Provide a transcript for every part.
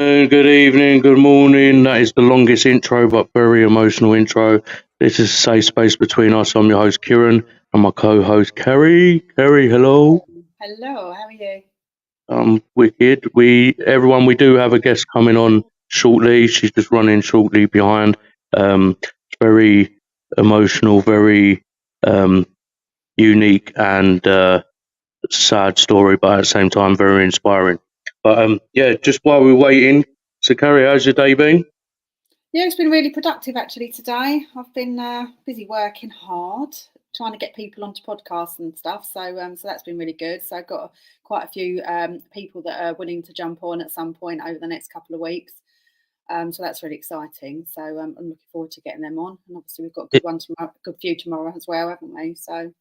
Good evening, good morning. That is the longest intro, but very emotional intro. This is a safe space between us. I'm your host, Kieran, and my co-host, Kari. Kari, hello. Hello, how are you? Wicked. We do have a guest coming on shortly. She's just running shortly behind. It's very emotional, very um, unique, and sad story, but at the same time, very inspiring. But yeah, just while we're waiting, so Kari, how's your day been? Yeah, it's been really productive actually today. I've been busy working hard, trying to get people onto podcasts and stuff. So that's been really good. So I've got quite a few people that are willing to jump on at some point over the next couple of weeks. So that's really exciting. So I'm looking forward to getting them on. And obviously we've got a good one tomorrow, good few tomorrow as well, haven't we? So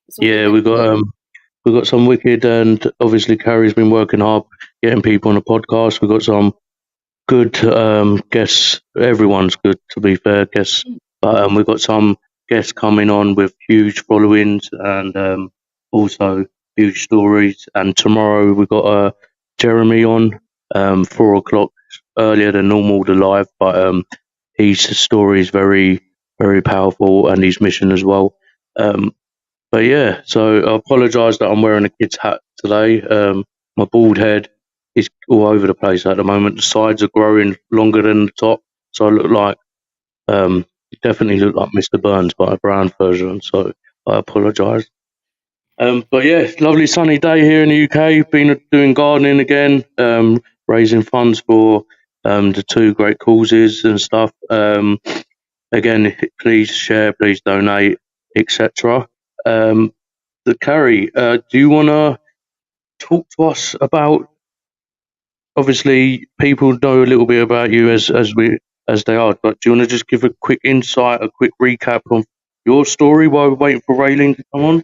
it's all been Yeah, really good. we've got some wicked, and obviously Carrie's been working hard getting people on the podcast. We've got some good guests. Everyone's good, to be fair, guests. But we've got some guests coming on with huge followings and also huge stories. And tomorrow we've got Jeremy on 4 o'clock earlier than normal to live, but his story is very, very powerful, and his mission as well. But yeah, so I apologise that I'm wearing a kid's hat today. My bald head is all over the place at the moment. The sides are growing longer than the top, so I look like definitely look like Mr. Burns, but a brown version. So I apologise. But yeah, lovely sunny day here in the UK. Been doing gardening again, raising funds for the two great causes and stuff. Again, please share, please donate, etc. Carrie, do you want to talk to us about? Obviously, people know a little bit about you as they are, but do you want to just give a quick insight, a quick recap on your story while we're waiting for Raelynn to come on?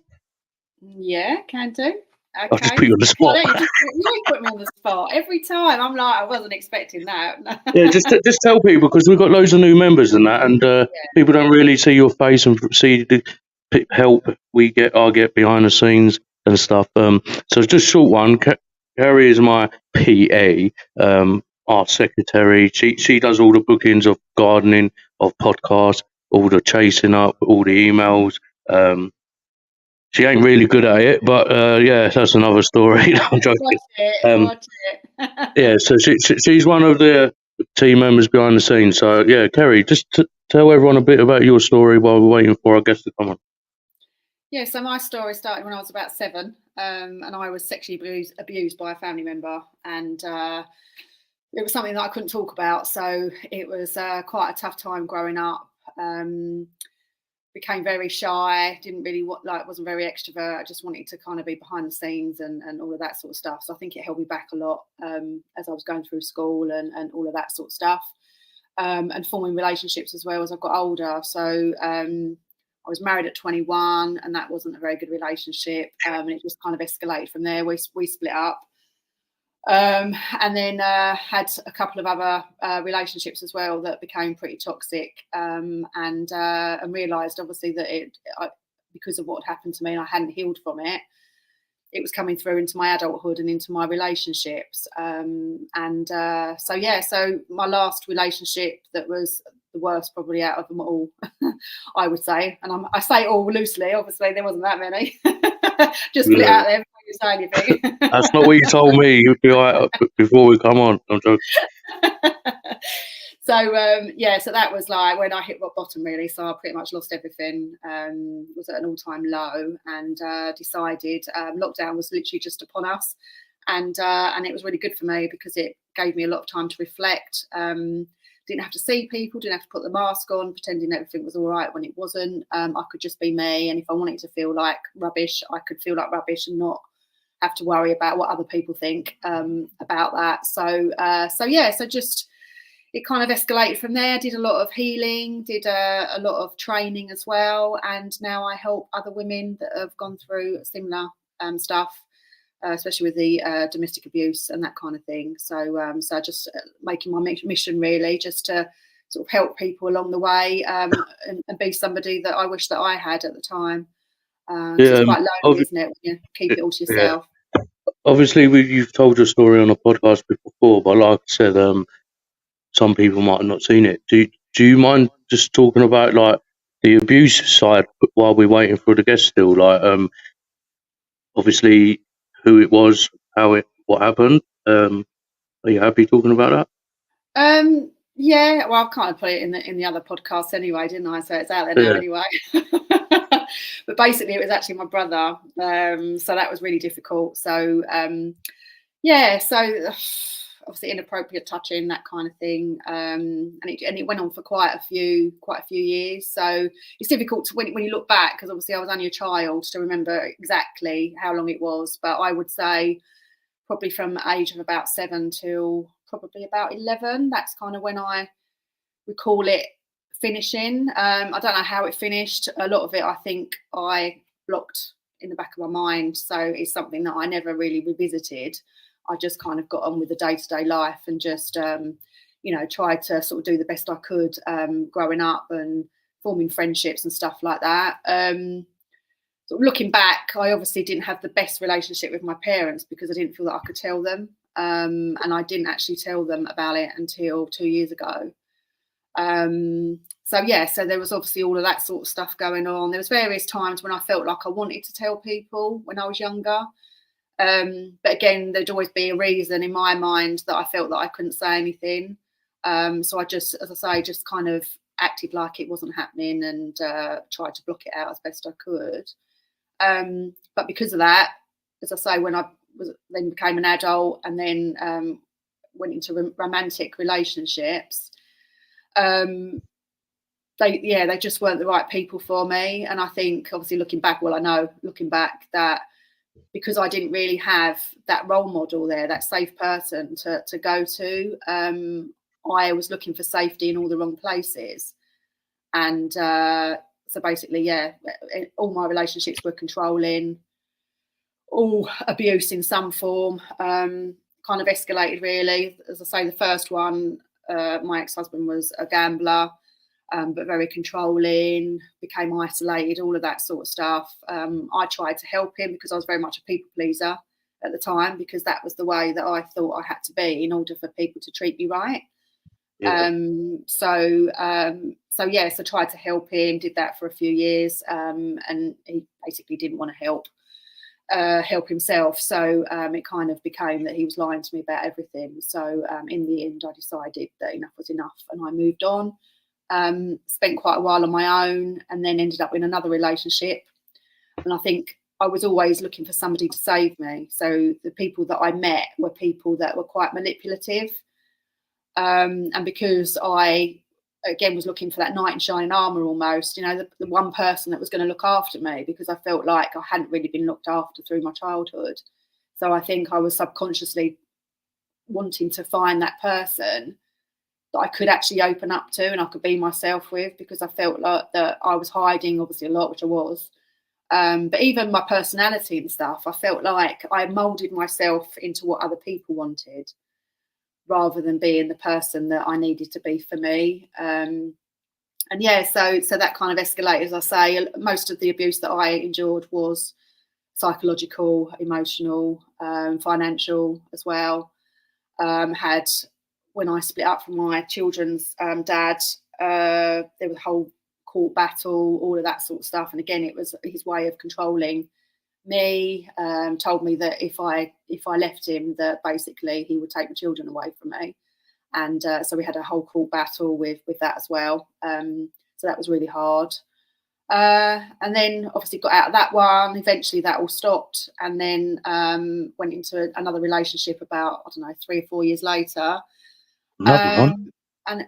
Yeah, can do. I'll just put you on the spot. You put me on the spot every time. I'm like, I wasn't expecting that. Yeah, just tell people, because we've got loads of new members and that, and people don't really see your face and see the help I get behind the scenes and stuff. So it's just a short one. Carrie is my PA, art secretary. She does all the bookings of gardening, of podcasts, all the chasing up, all the emails. She ain't really good at it, but yeah, that's another story. I'm joking. Watch it. Yeah, so she's one of the team members behind the scenes. So yeah, Kerry, just tell everyone a bit about your story while we're waiting for our guest to come on. Yeah, so my story started when I was about 7, and I was sexually abused by a family member, and it was something that I couldn't talk about. So it was quite a tough time growing up. Became very shy, didn't really wasn't very extrovert. I just wanted to kind of be behind the scenes and all of that sort of stuff. So I think it held me back a lot as I was going through school and all of that sort of stuff, and forming relationships as well as I got older. So I was married at 21, and that wasn't a very good relationship, and it just kind of escalated from there. We split up. And then had a couple of other relationships as well that became pretty toxic, and realised obviously that because of what happened to me and I hadn't healed from it, it was coming through into my adulthood and into my relationships. So my last relationship that was the worst probably out of them all, I would say, and I say all loosely, obviously there wasn't that many. Just put it out there before you say anything. That's not what you told me. You'd be like, before we come on. I'm joking. So that was like when I hit rock bottom, really. So I pretty much lost everything. Was at an all-time low, and decided lockdown was literally just upon us, and it was really good for me because it gave me a lot of time to reflect. Didn't have to see people, didn't have to put the mask on, pretending everything was all right when it wasn't. I could just be me, and if I wanted to feel like rubbish, I could feel like rubbish and not have to worry about what other people think about that. So just it kind of escalated from there. Did a lot of healing, did a lot of training as well, and now I help other women that have gone through similar stuff. Especially with the domestic abuse and that kind of thing. So just making my mission really just to sort of help people along the way, and be somebody that I wish that I had at the time. It's quite lonely, isn't it, when you keep it all to yourself? obviously you've told your story on a podcast before, but like I said, some people might have not seen it. Do you mind just talking about like the abuse side while we're waiting for the guest still? Like, obviously who it was, what happened. Are you happy talking about that? Yeah, well, I kind of put it in the other podcast anyway, didn't I? So it's out there now anyway. But basically, it was actually my brother. So that was really difficult. So yeah, so obviously inappropriate touching, that kind of thing, and it went on for quite a few years. So it's difficult to, when you look back, because obviously I was only a child, to remember exactly how long it was. But I would say probably from the age of about 7 till probably about 11. That's kind of when I recall it finishing. I don't know how it finished. A lot of it, I think, I blocked in the back of my mind. So it's something that I never really revisited. I just kind of got on with the day-to-day life and just, tried to sort of do the best I could growing up and forming friendships and stuff like that. Sort of looking back, I obviously didn't have the best relationship with my parents because I didn't feel that I could tell them. And I didn't actually tell them about it until 2 years ago. So there was obviously all of that sort of stuff going on. There was various times when I felt like I wanted to tell people when I was younger. But again, there'd always be a reason in my mind that I felt that I couldn't say anything. So I just, as I say, just kind of acted like it wasn't happening and tried to block it out as best I could. But because of that, as I say, when I then became an adult and then went into romantic relationships, they just weren't the right people for me. And I think, obviously, looking back that because I didn't really have that role model there, that safe person to go to, I was looking for safety in all the wrong places. And so basically, all my relationships were controlling, all abuse in some form, kind of escalated really. As I say, the first one, my ex-husband was a gambler, but very controlling, became isolated, all of that sort of stuff. I tried to help him because I was very much a people pleaser at the time, because that was the way that I thought I had to be in order for people to treat me right. Yeah. So tried to help him, did that for a few years, and he basically didn't want to help himself. So it kind of became that he was lying to me about everything. So in the end, I decided that enough was enough, and I moved on. Spent quite a while on my own, and then ended up in another relationship. And I think I was always looking for somebody to save me. So the people that I met were people that were quite manipulative. And because I, again, was looking for that knight in shining armour almost, the one person that was going to look after me, because I felt like I hadn't really been looked after through my childhood. So I think I was subconsciously wanting to find that person that I could actually open up to and I could be myself with, because I felt like that I was hiding, obviously, a lot, which I was. But even my personality and stuff, I felt like I moulded myself into what other people wanted, rather than being the person that I needed to be for me. So that kind of escalated. As I say, most of the abuse that I endured was psychological, emotional, financial as well. When I split up from my children's dad, there was a whole court battle, all of that sort of stuff. And again, it was his way of controlling me. Told me that if I left him, that basically he would take the children away from me. And so we had a whole court battle with that as well. So that was really hard. And then obviously got out of that one. Eventually that all stopped, and then went into another relationship about, 3 or 4 years later. Another one? And I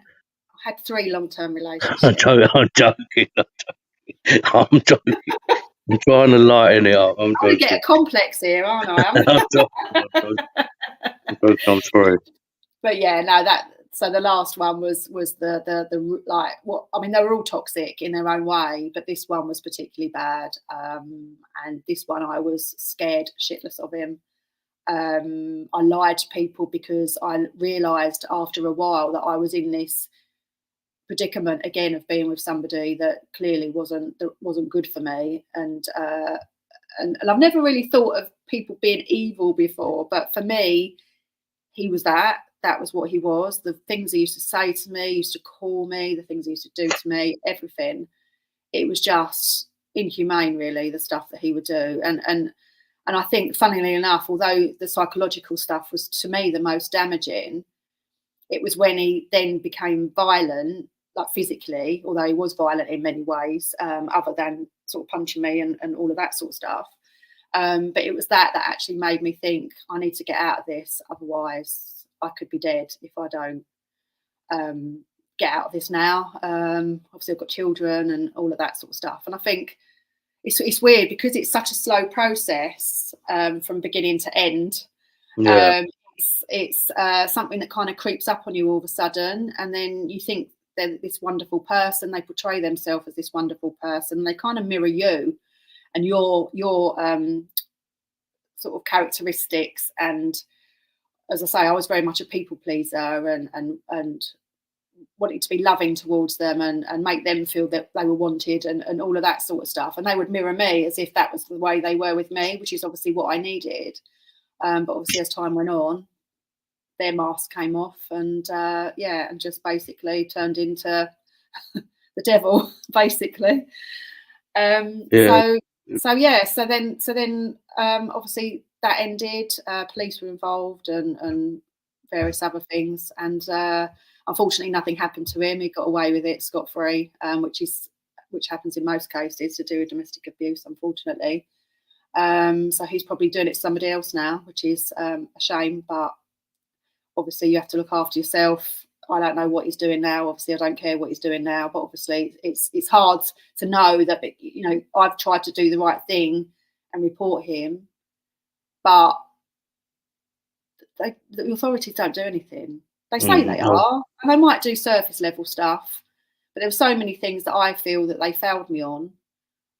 had 3 long-term relationships. I'm joking. I'm joking. I'm trying to lighten it up. I'm get a complex here, aren't I? I'm sorry. But yeah, no, so the last one was the like, what I mean, they were all toxic in their own way, but this one was particularly bad. And this one, I was scared shitless of him. I lied to people because I realised after a while that I was in this predicament again of being with somebody that clearly wasn't good for me, and I've never really thought of people being evil before, but for me, he was that. That was what he was. The things he used to say to me, used to call me, the things he used to do to me, everything. It was just inhumane, really, the stuff that he would do. And I think, funnily enough, although the psychological stuff was to me the most damaging, it was when he then became violent, like physically, although he was violent in many ways, other than sort of punching me and all of that sort of stuff. But it was that actually made me think, I need to get out of this, otherwise I could be dead if I don't get out of this now. Obviously I've got children and all of that sort of stuff. And I think it's weird because it's such a slow process from beginning to end. Yeah. It's something that kind of creeps up on you all of a sudden, and then you think they're this wonderful person. They portray themselves as this wonderful person. They kind of mirror you and your sort of characteristics. And as I say, I was very much a people pleaser and wanted to be loving towards them and make them feel that they were wanted and all of that sort of stuff. And they would mirror me as if that was the way they were with me, which is obviously what I needed. But obviously as time went on, their mask came off and and just basically turned into the devil, basically. So then obviously that ended. Police were involved and various other things, and unfortunately nothing happened to him. He got away with it scot-free, which happens in most cases to do with domestic abuse, unfortunately. So he's probably doing it to somebody else now, which is a shame, but obviously you have to look after yourself. I don't know what he's doing now. Obviously I don't care what he's doing now, but obviously it's hard to know that, you know, I've tried to do the right thing and report him, but the authorities don't do anything. They say they are, and they might do surface level stuff, but there were so many things that I feel that they failed me on.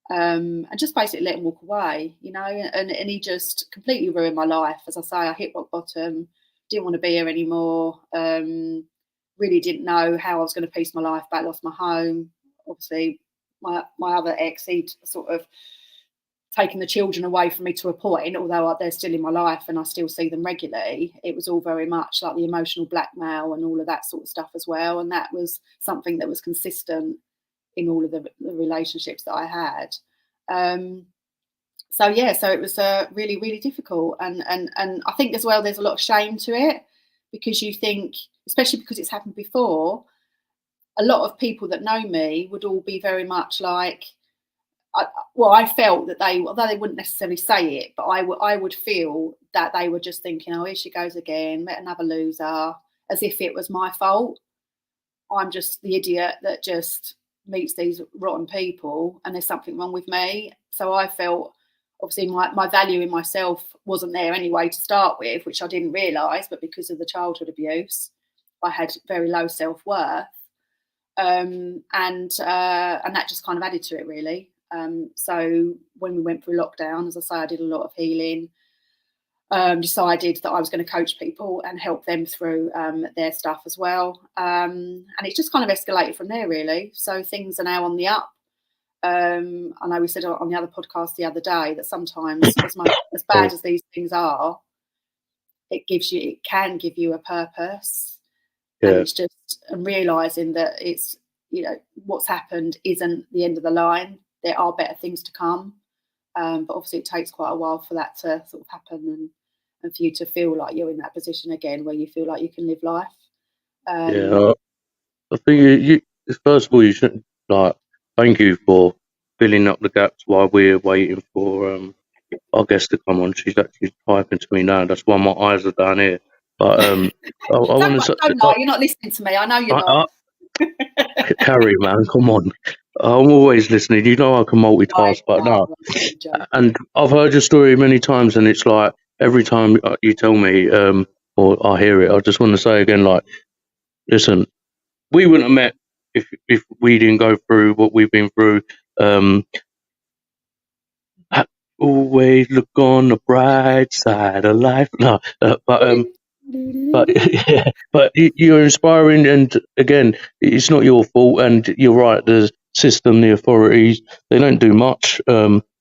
And just basically let him walk away, you know, and he just completely ruined my life. As I say, I hit rock bottom, didn't want to be here anymore, really didn't know how I was going to piece my life back, lost my home. Obviously, my other ex, he'd sort of taken the children away from me to a point, although they're still in my life and I still see them regularly. It was all very much like the emotional blackmail and all of that sort of stuff as well. And that was something that was consistent in all of the relationships that I had. So it was really, really difficult. And I think as well, there's a lot of shame to it, because you think, especially because it's happened before, a lot of people that know me would all be very much like, I felt that although they wouldn't necessarily say it, but I would feel that they were just thinking, oh, here she goes again, met another loser, as if it was my fault. I'm just the idiot that just meets these rotten people and there's something wrong with me. So I felt, obviously, my value in myself wasn't there anyway to start with, which I didn't realise, but because of the childhood abuse, I had very low self-worth. And that just kind of added to it, really. So when we went through lockdown, as I say, I did a lot of healing, decided that I was going to coach people and help them through their stuff as well. And it just kind of escalated from there, really. So things are now on the up. I know we said on the other podcast the other day that sometimes, as bad as these things are, it can give you a purpose. Yeah. And it's just realising that it's, you know, what's happened isn't the end of the line. There are better things to come. But obviously it takes quite a while for that to sort of happen and for you to feel like you're in that position again where you feel like you can live life. I think you first of all, you should thank you for filling up the gaps while we're waiting for our guest to come on. She's actually typing to me now. That's why my eyes are down here. But I want to. Don't lie, you're not listening to me. I know you're not. Kari, man, come on. I'm always listening. You know I can multitask, but no. And I've heard your story many times, and it's like every time you tell me or I hear it, I just want to say again, like, listen, we wouldn't have met if we didn't go through what we've been through. Always look on the bright side of life. No, but you're inspiring, and again, it's not your fault. And you're right. The system, the authorities, they don't do much.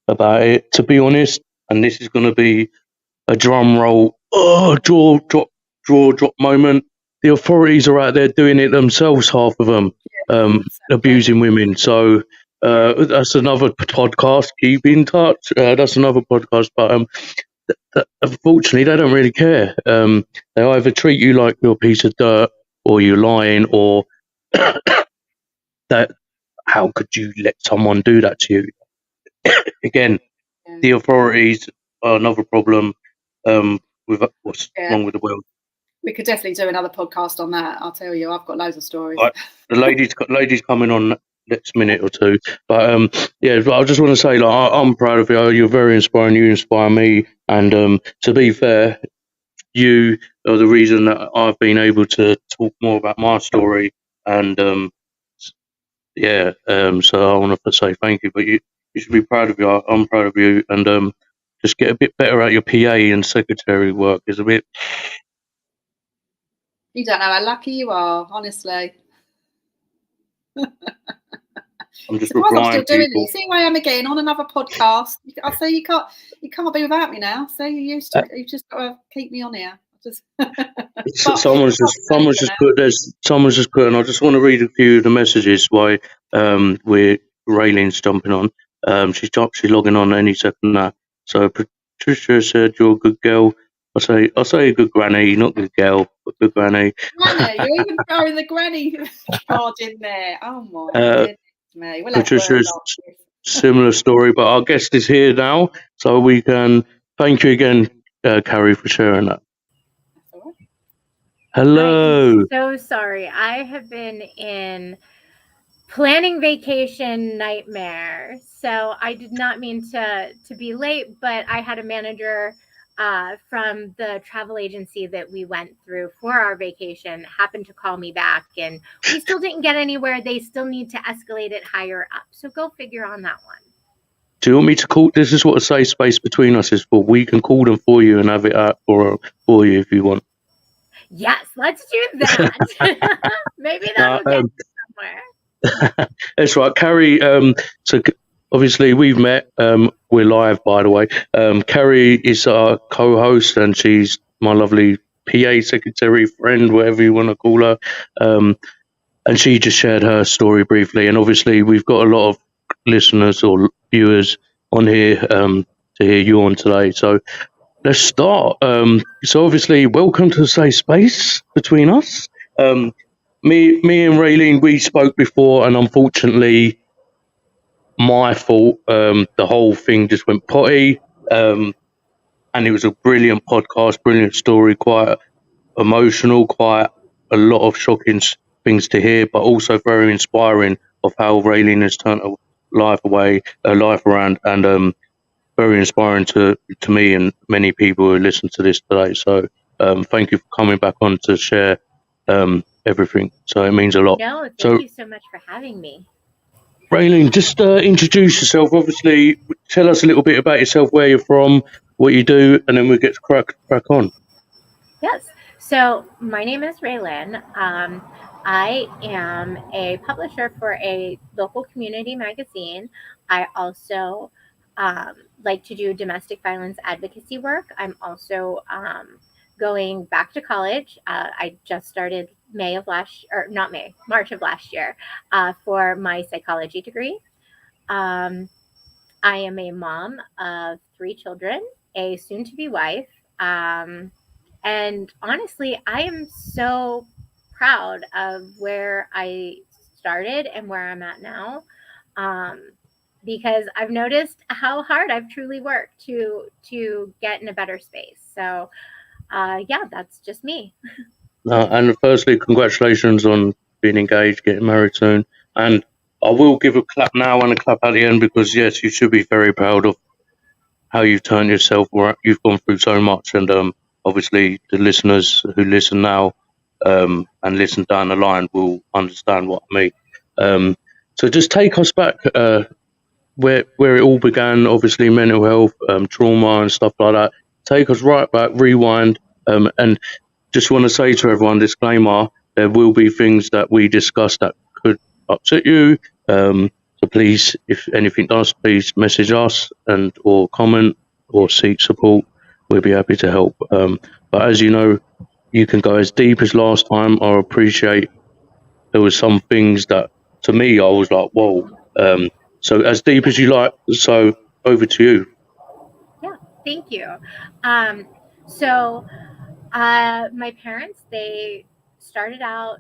about it, to be honest. And this is going to be a drum roll, jaw drop moment. The authorities are out there doing it themselves, half of them, abusing women. So that's another podcast. Keep in touch. That's another podcast. But unfortunately, they don't really care. They either treat you like you're a piece of dirt, or you're lying, or that how could you let someone do that to you? Again, the authorities are another problem with what's wrong with the world. We could definitely do another podcast on that. I'll tell you, I've got loads of stories. Right. The ladies coming on next minute or two. But yeah, I just want to say, like, I'm proud of you. You're very inspiring. You inspire me. And to be fair, you are the reason that I've been able to talk more about my story. And yeah, so I want to say thank you. But you should be proud of you. I'm proud of you. And just get a bit better at your PA and secretary work. Is a bit. You don't know how lucky you are, honestly. I'm just replying. I'm still doing it. See who I am again on another podcast. I say you can't be without me now. So you just got to keep me on here. Someone's just put, and I just want to read a few of the messages while Raelynn's jumping on. She's logging on any second now. So Patricia said, "You're a good girl." I say good granny, not good girl, but good granny. Granny, you're even throwing the granny card in there. Oh my goodness me. We'll Patricia's similar story, but our guest is here now, so we can thank you again, Kari, for sharing that. Hello. I'm so sorry. I have been in planning vacation nightmare, so I did not mean to be late, but I had a manager from the travel agency that we went through for our vacation happened to call me back, and we still didn't get anywhere. They still need to escalate it higher up. So go figure on that one. Do you want me to call? This is what a safe space between us is for. We can call them for you and have it out for you if you want. Yes, let's do that. Maybe that'll get somewhere. That's right, Kari. So obviously we've met. We're live, by the way. Kari is our co-host, and she's my lovely PA secretary, friend, whatever you want to call her. And she just shared her story briefly. And obviously we've got a lot of listeners or viewers on here to hear you on today. So let's start. So obviously, welcome to the safe space between us. Me and Raelynn, we spoke before, and unfortunately, my fault. The whole thing just went potty, and it was a brilliant podcast, brilliant story, quite emotional, quite a lot of shocking things to hear, but also very inspiring of how Raelynn has turned her life around, and very inspiring to me and many people who listen to this today. So thank you for coming back on to share everything. So it means a lot. No, thank you so much for having me. Raelynn, just introduce yourself. Obviously, tell us a little bit about yourself, where you're from, what you do, and then we'll get to crack on. Yes. So my name is Raelynn. I am a publisher for a local community magazine. I also like to do domestic violence advocacy work. I'm also going back to college. I just started March of last year for my psychology degree. I am a mom of 3 children, a soon-to-be wife, and honestly, I am so proud of where I started and where I'm at now. Because I've noticed how hard I've truly worked to get in a better space. So, yeah, that's just me. And firstly, congratulations on being engaged, getting married soon. And I will give a clap now and a clap at the end, because, yes, you should be very proud of how you've turned yourself around. You've gone through so much. And obviously, the listeners who listen now and listen down the line will understand what I mean. So just take us back where it all began, obviously mental health, trauma and stuff like that. Take us right back, rewind, and just want to say to everyone, disclaimer, there will be things that we discuss that could upset you. So So please, if anything does, please message us or comment or seek support. We'll be happy to help. But as you know, you can go as deep as last time. I appreciate there was some things that to me I was like, whoa. So as deep as you like. So over to you. Yeah, thank you. So my parents, they started out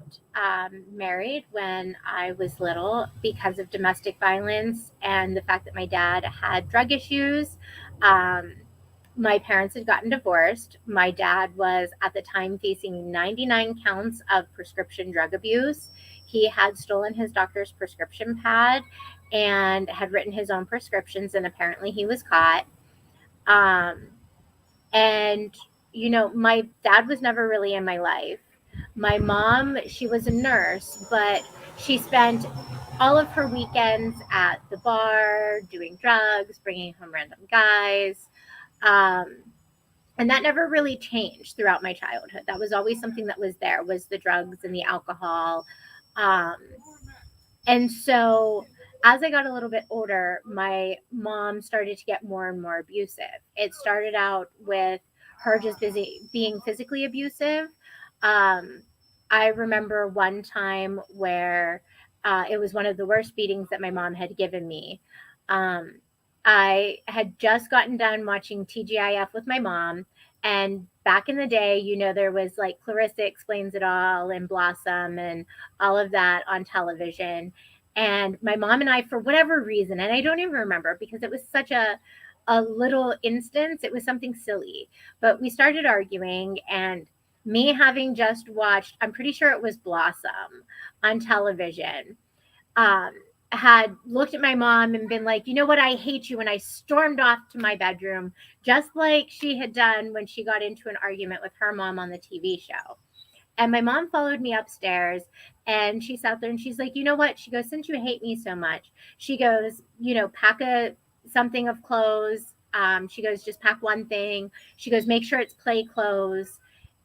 married when I was little because of domestic violence and the fact that my dad had drug issues. My parents had gotten divorced. My dad was at the time facing 99 counts of prescription drug abuse. He had stolen his doctor's prescription pad and had written his own prescriptions, and apparently he was caught. Um, and, my dad was never really in my life. My mom, she was a nurse, but she spent all of her weekends at the bar, doing drugs, bringing home random guys. Um, and that never really changed throughout my childhood. That was always something that was there, was the drugs and the alcohol. Um, and so as I got a little bit older, my mom started to get more and more abusive. It started out with her just being physically abusive. Um, I remember one time where it was one of the worst beatings that my mom had given me. Um, I had just gotten done watching TGIF with my mom. And back in the day, there was like Clarissa Explains It All and Blossom and all of that on television. And my mom and I, for whatever reason, and I don't even remember because it was such a little instance, it was something silly, but we started arguing, and me having just watched, I'm pretty sure it was Blossom on television, um, had looked at my mom and been like, you know what, I hate you. And I stormed off to my bedroom, just like she had done when she got into an argument with her mom on the TV show. And my mom followed me upstairs, and she sat there and she's like, you know what? She goes, since you hate me so much, she goes, pack something of clothes. She goes, just pack one thing. She goes, make sure it's play clothes.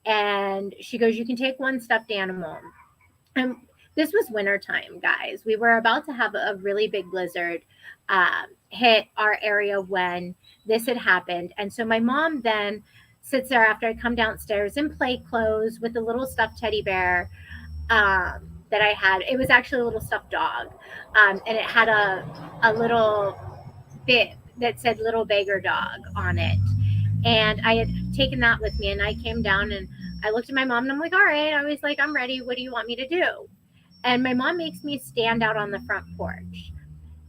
And she goes, you can take one stuffed animal. And this was wintertime, guys. We were about to have a really big blizzard hit our area when this had happened. And so my mom then sits there after I come downstairs in play clothes with a little stuffed teddy bear that I had. It was actually a little stuffed dog. And it had a little bit that said little beggar dog on it. And I had taken that with me, and I came down and I looked at my mom and I'm like, all right. I was like, I'm ready. What do you want me to do? And my mom makes me stand out on the front porch.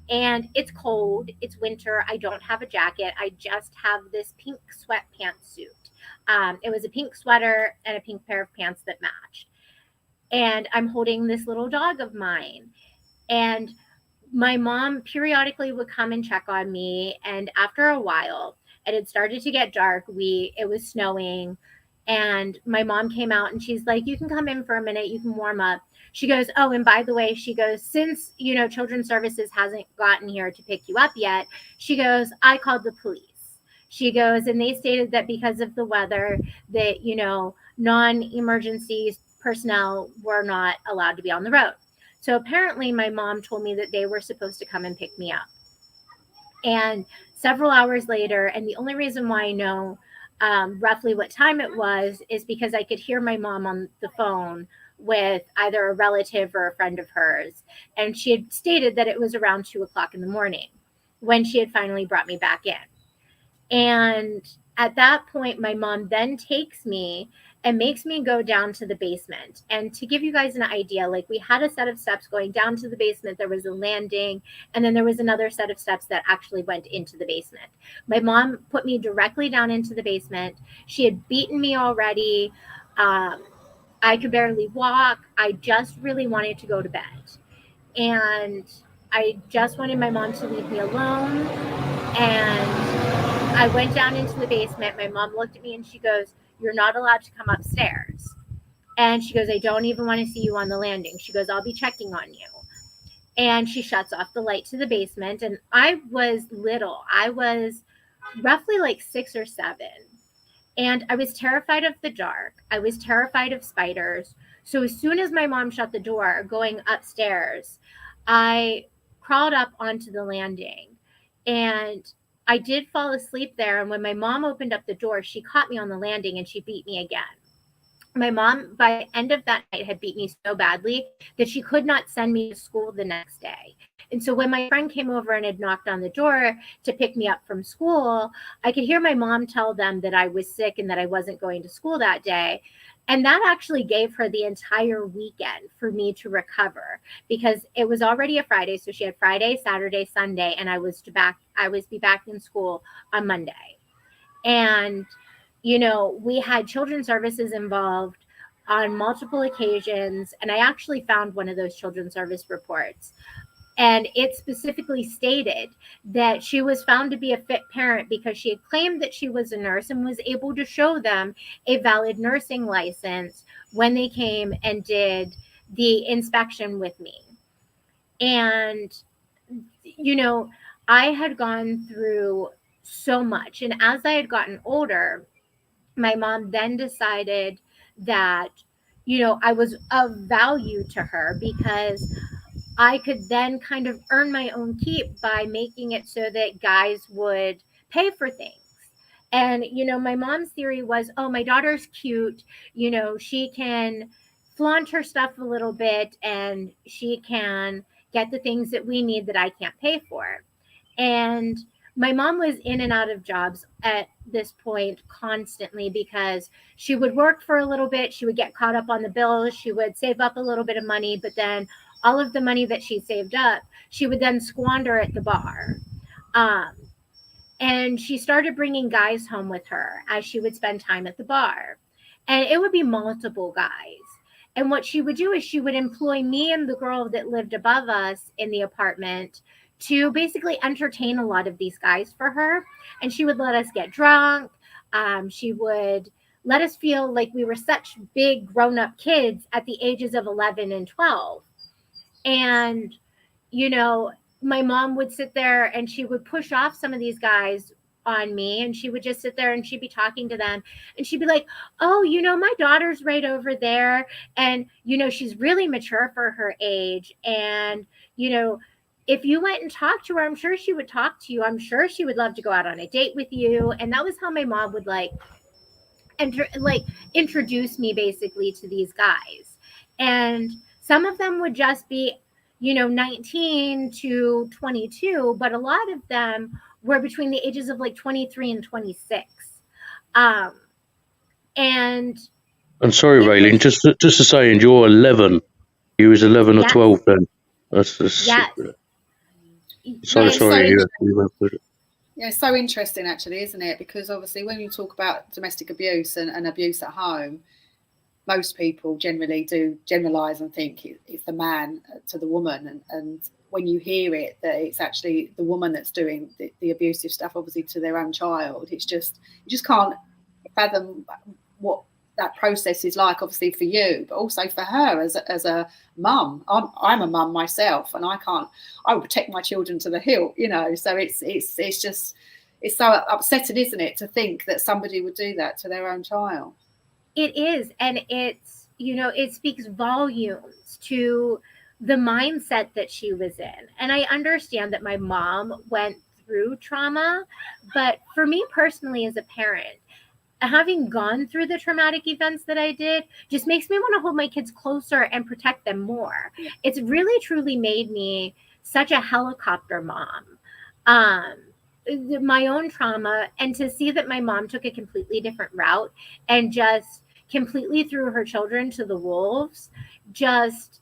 And it's cold. It's winter. I don't have a jacket. I just have this pink sweatpants suit. It was a pink sweater and a pink pair of pants that matched. And I'm holding this little dog of mine. And my mom periodically would come and check on me. And after a while, it had started to get dark. It was snowing. And my mom came out and she's like, you can come in for a minute. You can warm up. She goes, oh, and by the way, she goes, since, Children's Services hasn't gotten here to pick you up yet, she goes, I called the police. She goes, and they stated that because of the weather that, non-emergency personnel were not allowed to be on the road. So apparently my mom told me that they were supposed to come and pick me up. And several hours later, and the only reason why I know roughly what time it was is because I could hear my mom on the phone with either a relative or a friend of hers. And she had stated that it was around 2:00 in the morning when she had finally brought me back in. And at that point, my mom then takes me and makes me go down to the basement. And to give you guys an idea, like we had a set of steps going down to the basement. There was a landing, and then there was another set of steps that actually went into the basement. My mom put me directly down into the basement. She had beaten me already. I could barely walk. I just really wanted to go to bed. And I just wanted my mom to leave me alone. And I went down into the basement. My mom looked at me and she goes, you're not allowed to come upstairs. And she goes, I don't even want to see you on the landing. She goes, I'll be checking on you. And she shuts off the light to the basement. And I was little. I was roughly like 6 or 7. And I was terrified of the dark. I was terrified of spiders. So as soon as my mom shut the door going upstairs, I crawled up onto the landing, and I did fall asleep there. And when my mom opened up the door, she caught me on the landing and she beat me again. My mom, by the end of that night, had beat me so badly that she could not send me to school the next day. And so when my friend came over and had knocked on the door to pick me up from school, I could hear my mom tell them that I was sick and that I wasn't going to school that day. And that actually gave her the entire weekend for me to recover, because it was already a Friday. So she had Friday, Saturday, Sunday, and I was be back in school on Monday. And we had children's services involved on multiple occasions. And I actually found one of those children's service reports. And it specifically stated that she was found to be a fit parent because she had claimed that she was a nurse and was able to show them a valid nursing license when they came and did the inspection with me. And, I had gone through so much. And as I had gotten older, my mom then decided that, I was of value to her because I could then kind of earn my own keep by making it so that guys would pay for things. And, my mom's theory was, oh, my daughter's cute. She can flaunt her stuff a little bit and she can get the things that we need that I can't pay for. And my mom was in and out of jobs at this point constantly because she would work for a little bit. She would get caught up on the bills. She would save up a little bit of money, but then all of the money that she saved up, she would then squander at the bar. And she started bringing guys home with her as she would spend time at the bar. And it would be multiple guys. And what she would do is she would employ me and the girl that lived above us in the apartment to basically entertain a lot of these guys for her. And she would let us get drunk. She would let us feel like we were such big grown-up kids at the ages of 11 and 12. And, my mom would sit there and she would push off some of these guys on me, and she would just sit there and she'd be talking to them and she'd be like, oh, my daughter's right over there. And, she's really mature for her age. And, if you went and talked to her, I'm sure she would talk to you. I'm sure she would love to go out on a date with you. And that was how my mom would introduce me basically to these guys. And some of them would just be, 19 to 22, but a lot of them were between the ages of 23 and 26. And I'm sorry, Raelynn, just to say, and you're 11. You was 11 or 12 then. That's yes. So sorry. Yeah, it's so interesting, actually, isn't it? Because obviously, when you talk about domestic abuse and abuse at home, most people generally do generalize and think it's the man to the woman. And when you hear it, that it's actually the woman that's doing the abusive stuff, obviously, to their own child. It's just, you just can't fathom what that process is like, obviously, for you, but also for her as a mum. I'm a mum myself, and I will protect my children to the hilt, so it's so upsetting, isn't it, to think that somebody would do that to their own child. It is. And it's, it speaks volumes to the mindset that she was in. And I understand that my mom went through trauma, but for me personally as a parent, having gone through the traumatic events that I did just makes me want to hold my kids closer and protect them more. It's really, truly made me such a helicopter mom. My own trauma, and to see that my mom took a completely different route and just completely threw her children to the wolves just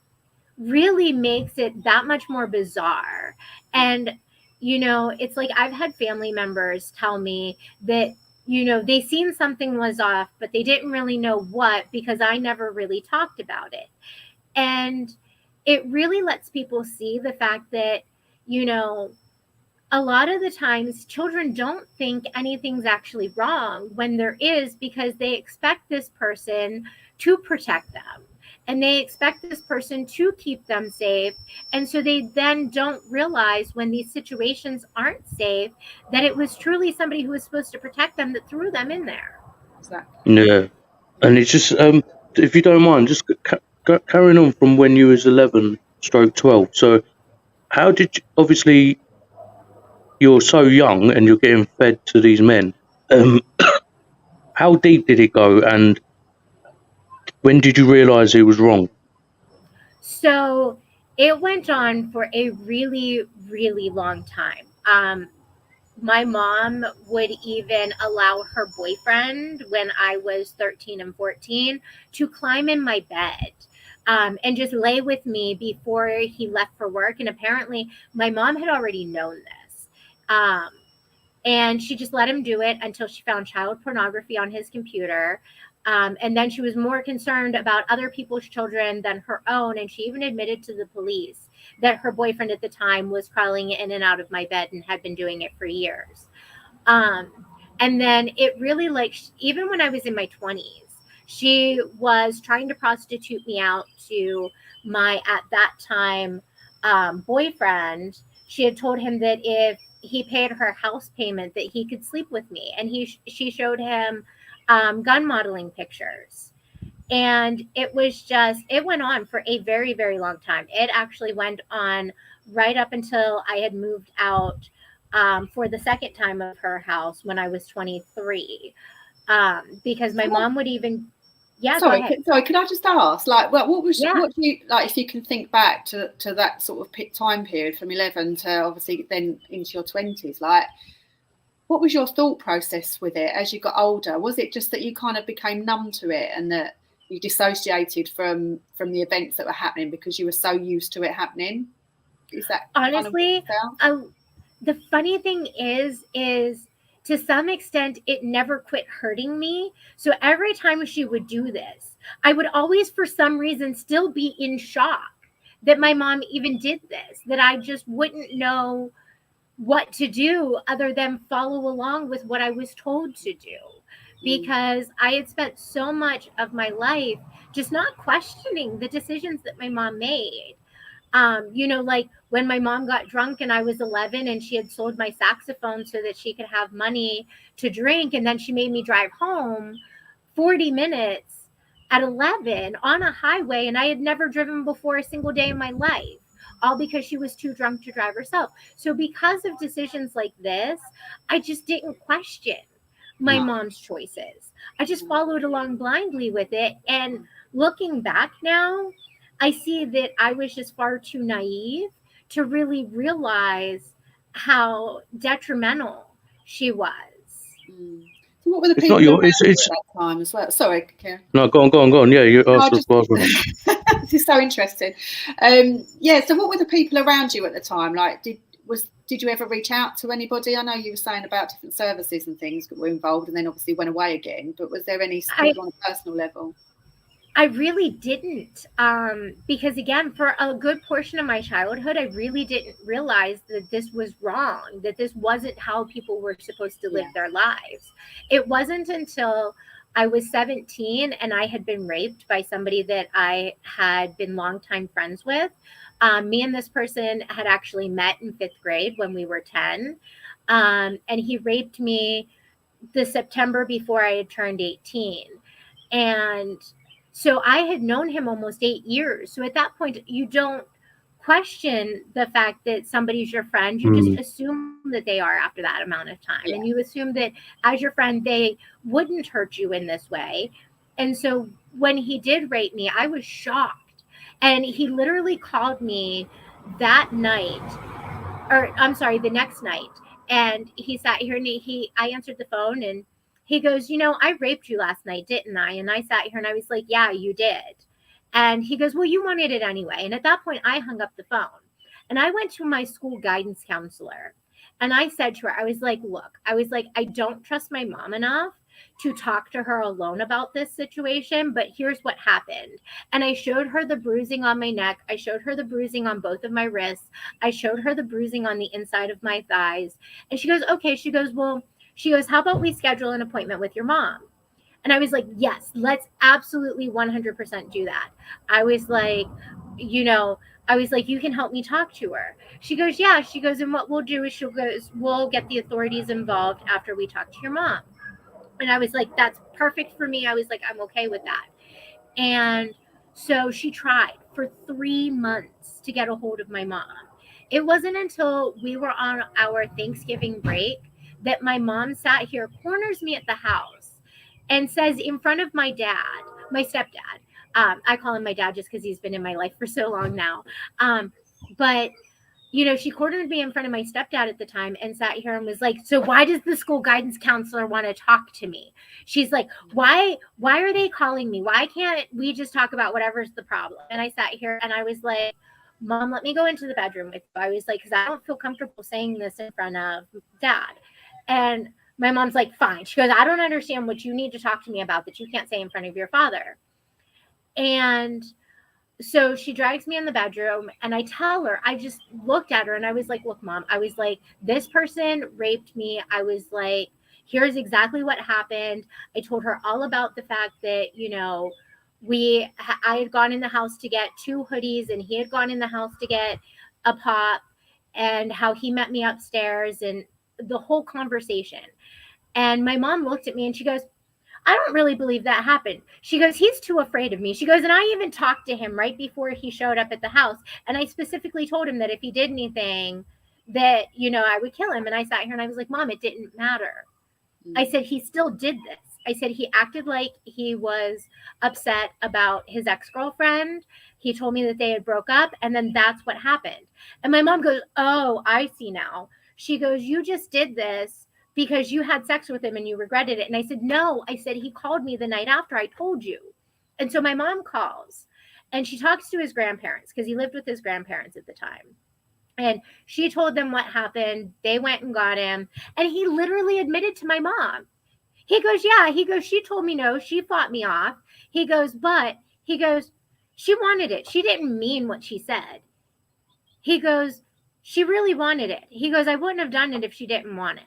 really makes it that much more bizarre. And, it's like I've had family members tell me that, they seen something was off, but they didn't really know what, because I never really talked about it. And it really lets people see the fact that, a lot of the times children don't think anything's actually wrong when there is, because they expect this person to protect them and they expect this person to keep them safe. And so they then don't realize when these situations aren't safe that it was truly somebody who was supposed to protect them that threw them in there. Exactly. Yeah. And it's just, if you don't mind, just carrying on from when you was 11/12. So how did you, obviously you're so young and you're getting fed to these men. How deep did it go, and when did you realise it was wrong? So it went on for a really, really long time. My mom would even allow her boyfriend, when I was 13 and 14, to climb in my bed and just lay with me before he left for work. And apparently, my mom had already known this. And she just let him do it until she found child pornography on his computer. And then she was more concerned about other people's children than her own. And she even admitted to the police that her boyfriend at the time was crawling in and out of my bed and had been doing it for years. And then it really, like, even when I was in my 20s, she was trying to prostitute me out to my, at that time, boyfriend. She had told him that if he paid her house payment, that he could sleep with me. And she showed him gun modeling pictures. And it was just, it went on for a very, very long time. It actually went on right up until I had moved out for the second time of her house when I was 23. Because my mom would even, sorry, could I just ask, like, what do you, like, if you can think back to that sort of time period from 11 to obviously then into your 20s, like, what was your thought process with it as you got older? Was it just that you kind of became numb to it and that you dissociated from the events that were happening because you were so used to it happening? Is that honestly kind of the funny thing is to some extent it never quit hurting me. So every time she would do this, I would always for some reason still be in shock that my mom even did this, that I just wouldn't know what to do other than follow along with what I was told to do. Because I had spent so much of my life just not questioning the decisions that my mom made. Like when my mom got drunk and I was 11 and she had sold my saxophone so that she could have money to drink. And then she made me drive home 40 minutes at 11 on a highway. And I had never driven before a single day in my life, all because she was too drunk to drive herself. So because of decisions like this, I just didn't question my mom's choices. I just followed along blindly with it. And looking back now, I see that I was just far too naive to really realize how detrimental she was. So what were the people around you at that time as well? Sorry, Kieran. No, go on. Yeah, you asked. This is so interesting. So what were the people around you at the time? Like, did you ever reach out to anybody? I know you were saying about different services and things that were involved and then obviously went away again, but was there any people on a personal level? I really didn't, because again, for a good portion of my childhood, I really didn't realize that this was wrong, that this wasn't how people were supposed to live their lives. It wasn't until I was 17 and I had been raped by somebody that I had been longtime friends with. Me and this person had actually met in 5th grade when we were 10. And he raped me the September before I had turned 18. And so I had known him almost 8 years. So at that point, you don't question the fact that somebody's your friend. You just assume that they are after that amount of time. And you assume that as your friend, they wouldn't hurt you in this way. And so when he did rape me, I was shocked. And he literally called me that night, or I'm sorry, the next night. And he sat here and I answered the phone and he goes, I raped you last night, didn't I? And I sat here and I was like, yeah, you did. And he goes, well, you wanted it anyway. And at that point, I hung up the phone. And I went to my school guidance counselor. And I said to her, I was like, I don't trust my mom enough to talk to her alone about this situation, but here's what happened. And I showed her the bruising on my neck. I showed her the bruising on both of my wrists. I showed her the bruising on the inside of my thighs. And she goes, okay. She goes, how about we schedule an appointment with your mom? And I was like, yes, let's absolutely 100% do that. I was like, you can help me talk to her. She goes, yeah. She goes, and what we'll do is we'll get the authorities involved after we talk to your mom. And I was like, that's perfect for me. I was like, I'm okay with that. And so she tried for 3 months to get a hold of my mom. It wasn't until we were on our Thanksgiving break that my mom sat here, corners me at the house, and says in front of my dad, my stepdad, I call him my dad just because he's been in my life for so long now. But you know, she cornered me in front of my stepdad at the time and sat here and was like, so why does the school guidance counselor want to talk to me? She's like, why are they calling me? Why can't we just talk about whatever's the problem? And I sat here and I was like, Mom, let me go into the bedroom with you. I was like, because I don't feel comfortable saying this in front of Dad. And my mom's like, fine. She goes, I don't understand what you need to talk to me about that you can't say in front of your father. And so she drags me in the bedroom and I tell her, I just looked at her and I was like, look, Mom, I was like, this person raped me. I was like, here's exactly what happened. I told her all about the fact that, you know, I had gone in the house to get 2 hoodies and he had gone in the house to get a pop, and how he met me upstairs and the whole conversation. And my mom looked at me and she goes, I don't really believe that happened. She goes, he's too afraid of me. She goes, and I even talked to him right before he showed up at the house. And I specifically told him that if he did anything, that, you know, I would kill him. And I sat here and I was like, Mom, it didn't matter. I said, he still did this. I said, he acted like he was upset about his ex-girlfriend. He told me that they had broke up. And then that's what happened. And my mom goes, oh, I see now. She goes, you just did this because you had sex with him and you regretted it. And I said, no, I said, he called me the night after I told you. And so my mom calls and she talks to his grandparents because he lived with his grandparents at the time. And she told them what happened. They went and got him. And he literally admitted to my mom. He goes, yeah. He goes, she told me no. She fought me off. He goes, but he goes, she wanted it. She didn't mean what she said. He goes, she really wanted it. He goes, I wouldn't have done it if she didn't want it.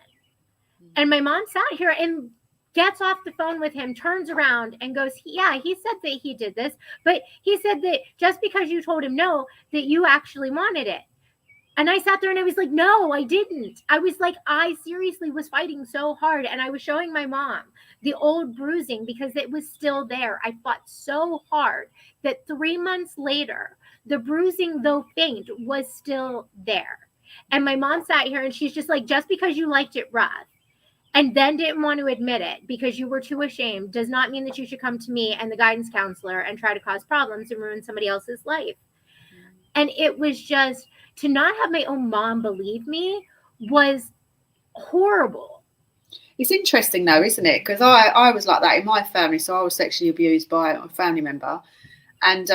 And my mom sat here and gets off the phone with him, turns around and goes, yeah, he said that he did this, but he said that just because you told him no, that you actually wanted it. And I sat there and I was like, no, I didn't. I was like, I seriously was fighting so hard. And I was showing my mom the old bruising because it was still there. I fought so hard that 3 months later, the bruising, though faint, was still there. And my mom sat here and she's just like, just because you liked it rough and then didn't want to admit it because you were too ashamed does not mean that you should come to me and the guidance counselor and try to cause problems and ruin somebody else's life. And it was just, to not have my own mom believe me was horrible. It's interesting though, isn't it? Because I was like that in my family. So I was sexually abused by a family member, and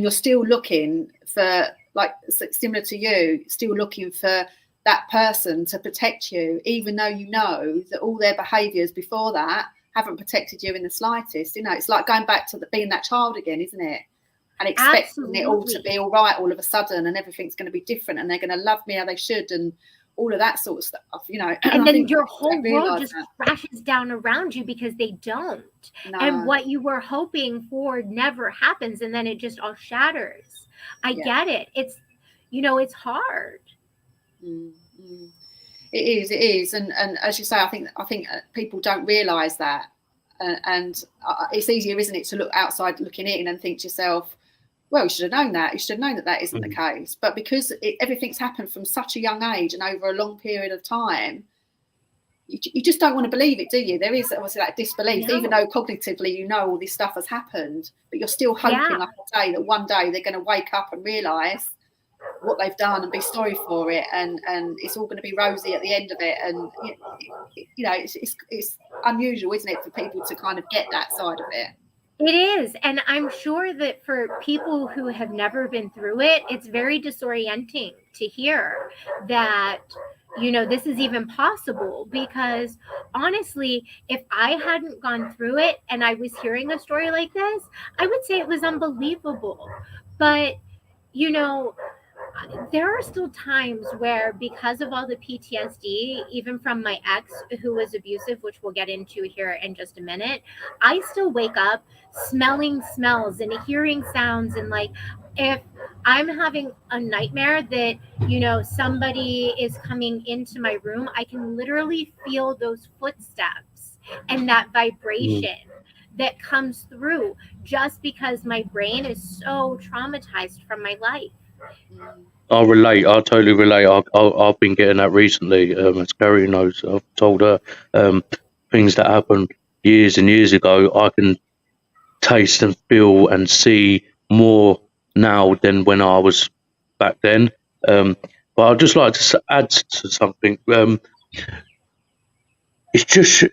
you're still looking for, like, similar to you, still looking for that person to protect you, even though you know that all their behaviours before that haven't protected you in the slightest. You know, it's like going back to being that child again, isn't it? And expecting Absolutely. It all to be all right all of a sudden, and everything's going to be different, and they're going to love me how they should, and all of that sort of stuff, you know. And then your whole world just crashes down around you because they don't. No. And what you were hoping for never happens, and then it just all shatters. I get it. It's, you know, it's hard. Mm-hmm. It is. And as you say, I think people don't realise that. And it's easier, isn't it, to look outside looking in and think to yourself, well, you should have known that. You should have known that that isn't the case. But because everything's happened from such a young age and over a long period of time, you just don't want to believe it, do you? There is obviously that disbelief, even though cognitively you know all this stuff has happened, but you're still hoping, like I say, that one day they're going to wake up and realise what they've done and be sorry for it, and it's all going to be rosy at the end of it. And you know, it's unusual, isn't it, for people to kind of get that side of it. It is. And I'm sure that for people who have never been through it, it's very disorienting to hear that, you know, this is even possible. Because honestly, if I hadn't gone through it and I was hearing a story like this, I would say it was unbelievable. But, you know, there are still times where, because of all the PTSD, even from my ex who was abusive, which we'll get into here in just a minute, I still wake up smelling smells and hearing sounds. And like, if I'm having a nightmare that, you know, somebody is coming into my room, I can literally feel those footsteps and that vibration that comes through just because my brain is so traumatized from my life. I relate. I totally relate. I've been getting that recently. As Kari knows, I've told her things that happened years and years ago. I can taste and feel and see more now than when I was back then. But I'd just like to add to something. It's just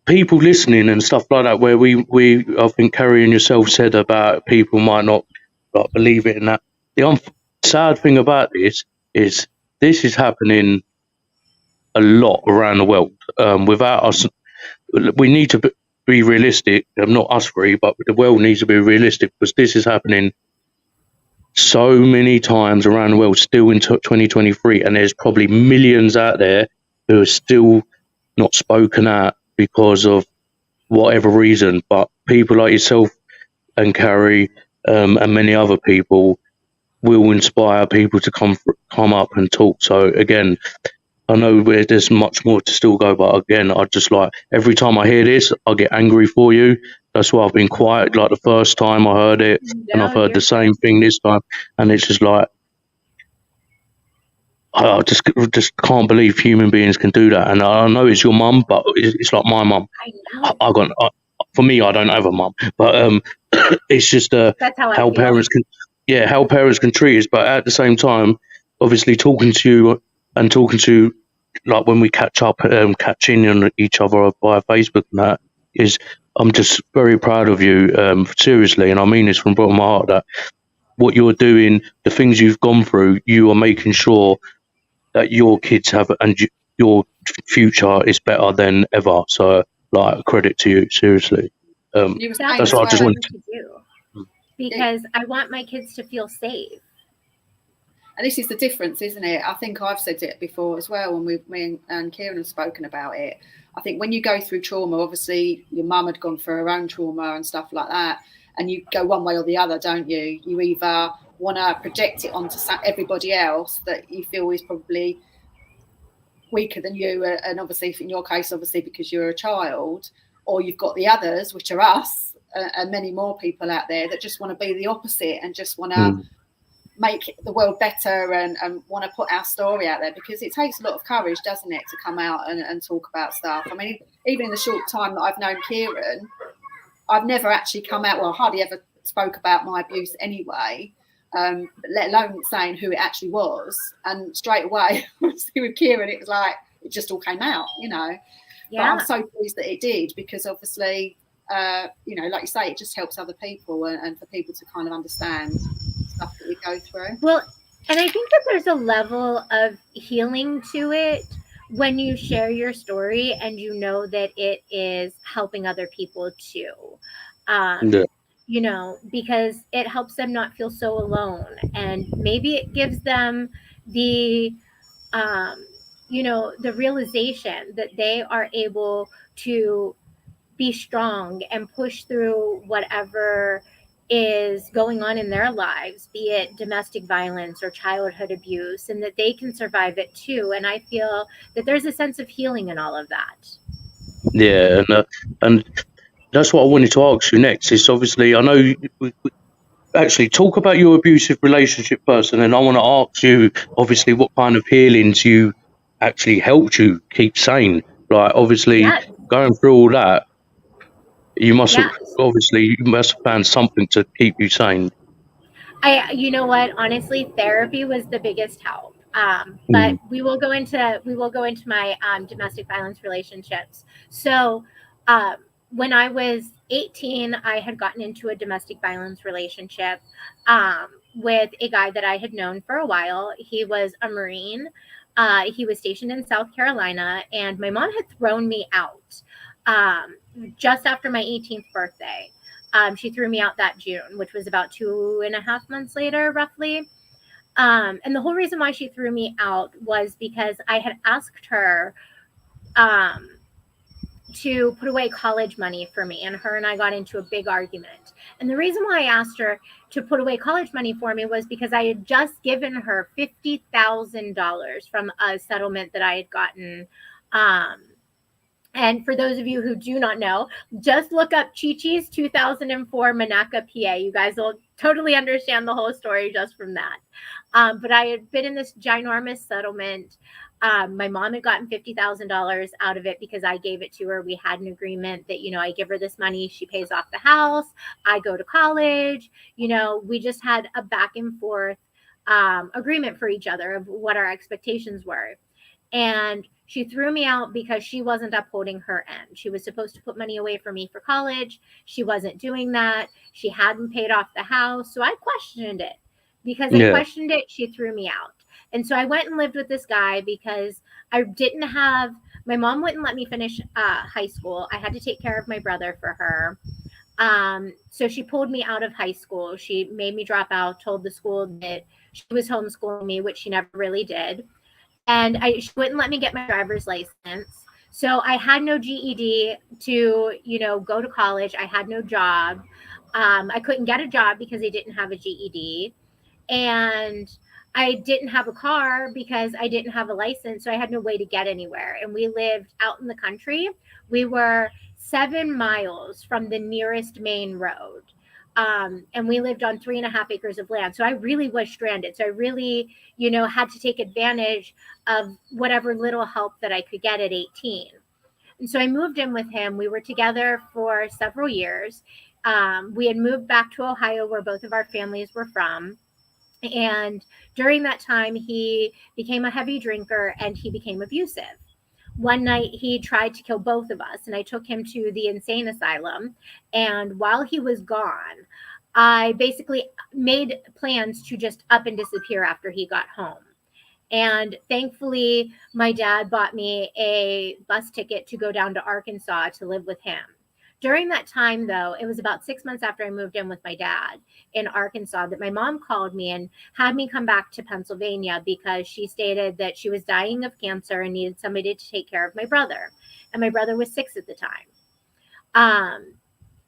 people listening and stuff like that. Where I think Kari and yourself said about people might not like believe it, and that the sad thing about this is happening a lot around the world. Without us, we need to be realistic. Not us three, but the world needs to be realistic because this is happening so many times around the world, still in 2023, and there's probably millions out there who are still not spoken at because of whatever reason. But people like yourself and Kari and many other people will inspire people to come up and talk. So again, I know there's much more to still go, but again, I just like every time I hear this, I get angry for you. That's why I've been quiet. Like the first time I heard it, and I've heard the same thing this time, and it's just like I just can't believe human beings can do that. And I know it's your mum, but it's like my mum. I know. For me, I don't have a mum, but it's just That's how parents can, how parents can treat us. But at the same time, obviously talking to you and talking to like when we catch up, catching on each other via Facebook and that is, I'm just very proud of you, seriously, and I mean this from the bottom of my heart. That what you're doing, the things you've gone through, you are making sure that your kids have and your future is better than ever. So, like, credit to you, seriously. That's what I just wanted to do because I want my kids to feel safe. And this is the difference, isn't it? I think I've said it before as well when me and Kieran have spoken about it. I think when you go through trauma, obviously your mum had gone through her own trauma and stuff like that, and you go one way or the other, don't you? You either want to project it onto everybody else that you feel is probably weaker than you, and obviously in your case, obviously because you're a child, or you've got the others, which are us, and many more people out there that just want to be the opposite and just want to make the world better and want to put our story out there, because it takes a lot of courage, doesn't it, to come out and talk about stuff. I mean, even in the short time that I've known Kieran, I've never actually come out, well, I hardly ever spoke about my abuse anyway, let alone saying who it actually was. And straight away, with Kieran, it was like, it just all came out, you know. Yeah. But I'm so pleased that it did, because obviously, you know, like you say, it just helps other people and for people to kind of understand stuff that we go through. Well, and I think that there's a level of healing to it when you share your story and you know that it is helping other people too. You know, because it helps them not feel so alone, and maybe it gives them the you know, the realization that they are able to be strong and push through whatever is going on in their lives, be it domestic violence or childhood abuse, and that they can survive it too. And I feel that there's a sense of healing in all of that. Yeah, and that's what I wanted to ask you next. Is obviously, I know we actually talk about your abusive relationship person, and I want to ask you, obviously, what kind of healings you actually helped you keep sane. Like, obviously, going through all that, you must have found something to keep you sane. You know what? Honestly, therapy was the biggest help. But we will go into my domestic violence relationships. So when I was 18, I had gotten into a domestic violence relationship with a guy that I had known for a while. He was a Marine. He was stationed in South Carolina, and my mom had thrown me out just after my 18th birthday. She threw me out that June, which was about 2.5 months later, roughly. And the whole reason why she threw me out was because I had asked her to put away college money for me, and her and I got into a big argument. And the reason why I asked her to put away college money for me was because I had just given her $50,000 from a settlement that I had gotten. And for those of you who do not know, just look up Chi-Chi's 2004 Monaca, PA. You guys will totally understand the whole story just from that. But I had been in this ginormous settlement. My mom had gotten $50,000 out of it because I gave it to her. We had an agreement that, I give her this money, she pays off the house, I go to college. We just had a back and forth agreement for each other of what our expectations were. And she threw me out because she wasn't upholding her end. She was supposed to put money away for me for college. She wasn't doing that. She hadn't paid off the house. So I questioned it. Because I questioned it, she threw me out. And so I went and lived with this guy because I didn't have, my mom wouldn't let me finish high school. I had to take care of my brother for her. So she pulled me out of high school. She made me drop out, told the school that she was homeschooling me, which she never really did. And she wouldn't let me get my driver's license. So I had no GED to, go to college. I had no job. I couldn't get a job because I didn't have a GED. And I didn't have a car because I didn't have a license. So I had no way to get anywhere. And we lived out in the country. We were 7 miles from the nearest main road. And we lived on 3.5 acres of land. So I really was stranded. So I really, had to take advantage of whatever little help that I could get at 18. And so I moved in with him. We were together for several years. We had moved back to Ohio, where both of our families were from. And during that time, he became a heavy drinker and he became abusive. One night he tried to kill both of us, and I took him to the insane asylum. And while he was gone, I basically made plans to just up and disappear after he got home. And thankfully, my dad bought me a bus ticket to go down to Arkansas to live with him. During that time, though, it was about 6 months after I moved in with my dad in Arkansas that my mom called me and had me come back to Pennsylvania because she stated that she was dying of cancer and needed somebody to take care of my brother. And my brother was 6 at the time.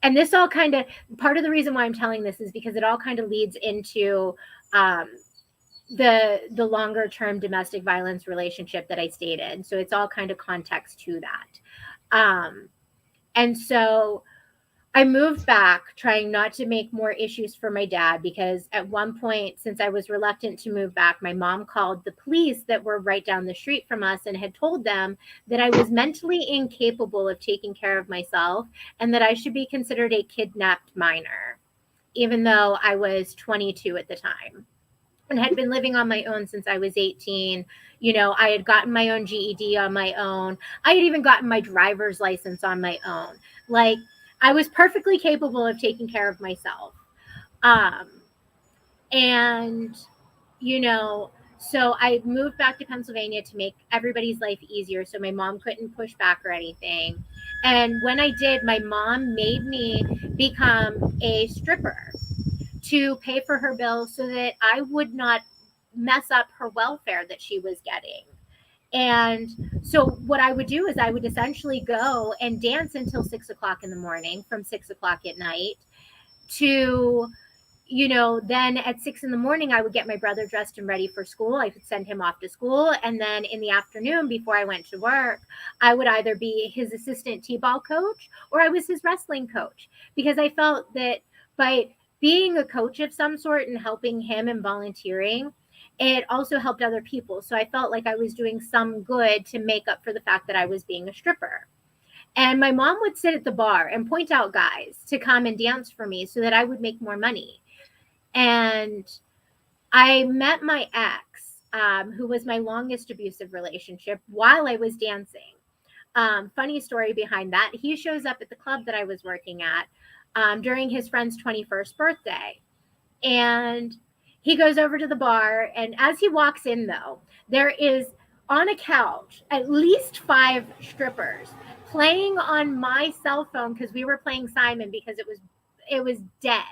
And this all kind of, part of the reason why I'm telling this is because it all kind of leads into the longer term domestic violence relationship that I stated. So it's all kind of context to that. And so I moved back trying not to make more issues for my dad, because at one point, since I was reluctant to move back, my mom called the police that were right down the street from us and had told them that I was mentally incapable of taking care of myself and that I should be considered a kidnapped minor, even though I was 22 at the time and had been living on my own since I was 18. I had gotten my own GED on my own. I had even gotten my driver's license on my own. Like, I was perfectly capable of taking care of myself. So I moved back to Pennsylvania to make everybody's life easier so my mom couldn't push back or anything. And when I did, my mom made me become a stripper to pay for her bills so that I would not mess up her welfare that she was getting. And so what I would do is I would essentially go and dance until 6 o'clock in the morning from 6 o'clock at night to, then at 6 in the morning, I would get my brother dressed and ready for school. I could send him off to school. And then in the afternoon, before I went to work, I would either be his assistant t-ball coach or I was his wrestling coach, because I felt that by being a coach of some sort and helping him and volunteering, it also helped other people. So I felt like I was doing some good to make up for the fact that I was being a stripper. And my mom would sit at the bar and point out guys to come and dance for me so that I would make more money. And I met my ex, who was my longest abusive relationship, while I was dancing. Funny story behind that. He shows up at the club that I was working at during his friend's 21st birthday. And he goes over to the bar. And as he walks in, though, there is on a couch at least 5 strippers playing on my cell phone, because we were playing Simon because it was dead,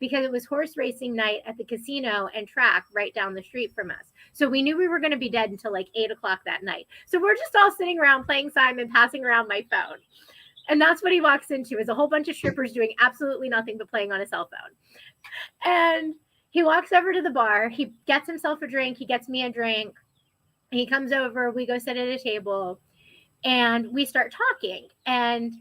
because it was horse racing night at the casino and track right down the street from us. So we knew we were going to be dead until like 8 o'clock that night. So we're just all sitting around playing Simon, passing around my phone. And that's what he walks into, is a whole bunch of strippers doing absolutely nothing but playing on a cell phone. And he walks over to the bar. He gets himself a drink. He gets me a drink. He comes over. We go sit at a table and we start talking. And,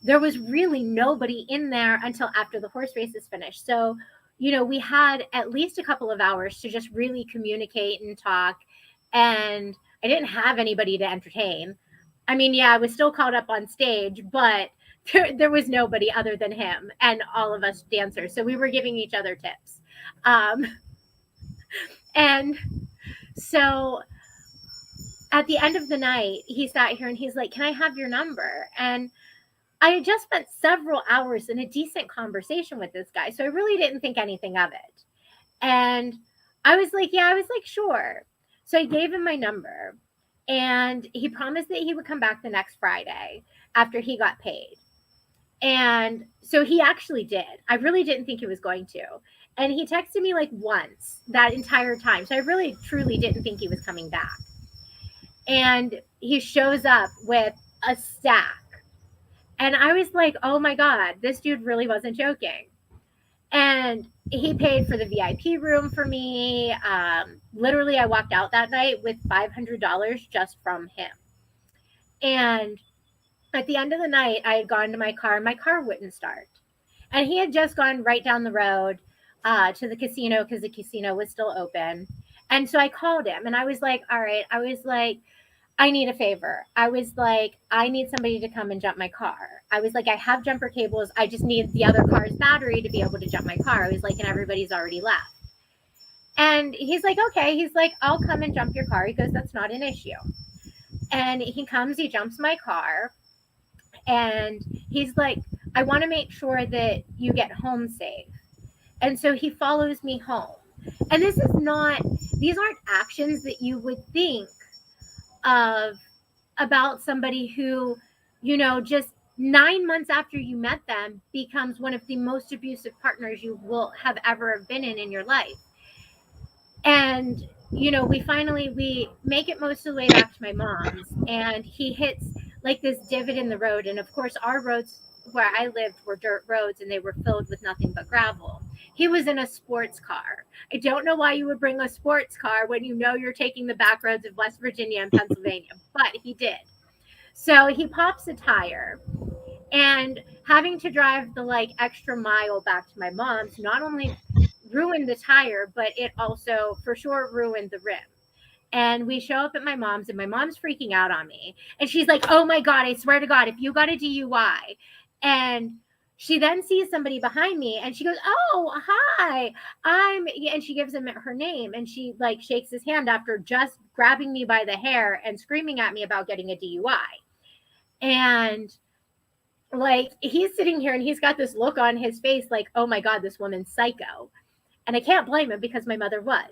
there was really nobody in there until after the horse races finished. So, we had at least a couple of hours to just really communicate and talk. And I didn't have anybody to entertain. I mean, yeah, I was still caught up on stage, but there was nobody other than him and all of us dancers. So we were giving each other tips. And so at the end of the night, he sat here and he's like, "Can I have your number?" And I had just spent several hours in a decent conversation with this guy, so I really didn't think anything of it. And I was like, sure. So I gave him my number, and he promised that he would come back the next Friday after he got paid. And so he actually did. I really didn't think he was going to. And he texted me like once that entire time. So I really, truly didn't think he was coming back. And he shows up with a stack. And I was like, oh my God, this dude really wasn't joking. And he paid for the VIP room for me. Literally, I walked out that night with $500 just from him. And at the end of the night, I had gone to my car, and my car wouldn't start. And he had just gone right down the road to the casino because the casino was still open. And so I called him, and I was like, all right, I need a favor. I was like, I need somebody to come and jump my car. I was like, I have jumper cables. I just need the other car's battery to be able to jump my car. I was like, and everybody's already left. And he's like, okay. He's like, I'll come and jump your car. He goes, that's not an issue. And he comes, he jumps my car. And he's like, I want to make sure that you get home safe. And so he follows me home. And these aren't actions that you would think of about somebody who, just 9 months after you met them becomes one of the most abusive partners you will have ever been in your life. And, we make it most of the way back to my mom's, and he hits like this divot in the road. And of course, our roads where I lived were dirt roads, and they were filled with nothing but gravel. He was in a sports car. I don't know why you would bring a sports car when you're taking the back roads of West Virginia and Pennsylvania, but he did. So he pops a tire, and having to drive the extra mile back to my mom's not only ruined the tire, but it also for sure ruined the rim. And we show up at my mom's, and my mom's freaking out on me. And she's like, oh my God, I swear to God, if you got a DUI. And she then sees somebody behind me, and she goes, oh, hi, and she gives him her name, and she shakes his hand after just grabbing me by the hair and screaming at me about getting a DUI. And he's sitting here, and he's got this look on his face like, oh my God, this woman's psycho. And I can't blame him because my mother was.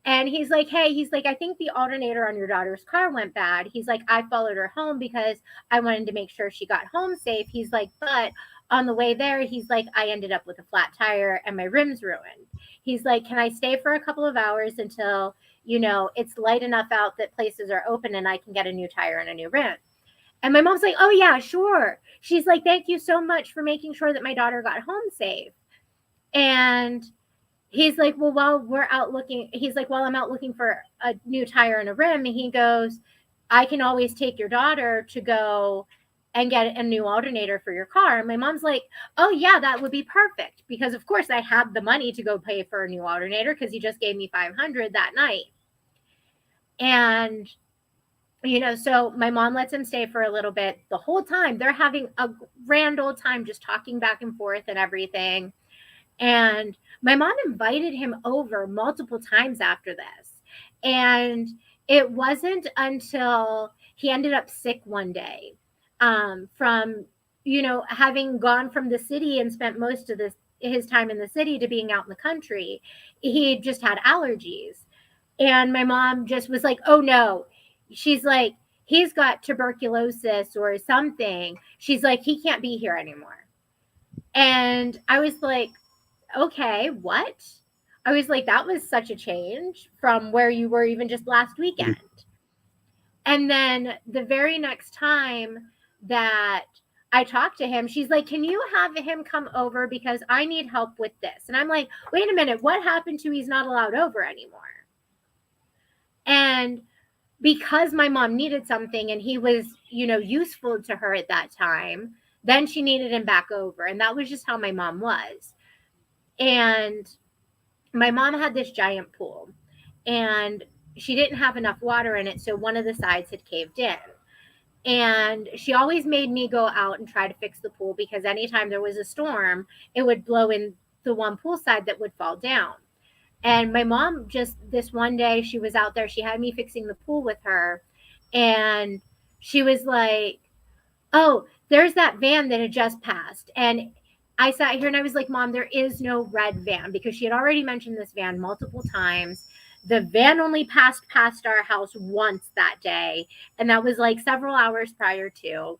And he's like, hey, I think the alternator on your daughter's car went bad. He's like, I followed her home because I wanted to make sure she got home safe. He's like, but on the way there, he's like, I ended up with a flat tire and my rim's ruined. He's like, can I stay for a couple of hours until, it's light enough out that places are open and I can get a new tire and a new rim? And my mom's like, oh yeah, sure. She's like, thank you so much for making sure that my daughter got home safe. And he's like, well, while I'm out looking for a new tire and a rim, and he goes, I can always take your daughter to go and get a new alternator for your car. And my mom's like, oh yeah, that would be perfect. Because of course I had the money to go pay for a new alternator because he just gave me $500 that night. And, so my mom lets him stay for a little bit. The whole time they're having a grand old time just talking back and forth and everything. And my mom invited him over multiple times after this. And it wasn't until he ended up sick one day from, having gone from the city and spent most of his time in the city to being out in the country. He just had allergies. And my mom just was like, oh no. She's like, he's got tuberculosis or something. She's like, he can't be here anymore. And I was like, okay, what? I was like, that was such a change from where you were even just last weekend. And then the very next time that I talked to him, she's like, can you have him come over because I need help with this? And I'm like, wait a minute, what happened to he's not allowed over anymore? And because my mom needed something and he was, useful to her at that time, Then she needed him back over. And that was just how my mom was. And my mom had this giant pool, and she didn't have enough water in it, so one of the sides had caved in. And she always made me go out and try to fix the pool, because anytime there was a storm, it would blow in the one pool side that would fall down. And my mom, just this one day, she was out there, she had me fixing the pool with her, and she was like, oh, there's that van that had just passed. And I sat here and I was like, Mom, there is no red van, because she had already mentioned this van multiple times. The van only passed past our house once that day, and that was like several hours prior to.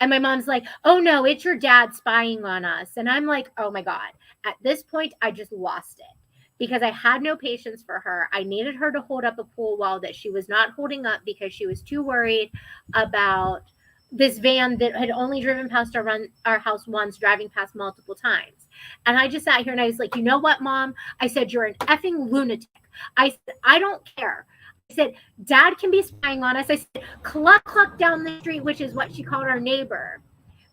And my mom's like, oh no, it's your dad spying on us. And I'm like, oh my God. At this point, I just lost it, because I had no patience for her. I needed her to hold up a pool wall that she was not holding up, because she was too worried about this van that had only driven past our house once, driving past multiple times. And I just sat here and I was like, you know what, Mom? I said, you're an effing lunatic. I said, I don't care. I said, Dad can be spying on us. I said, Cluck Cluck down the street, which is what she called our neighbor,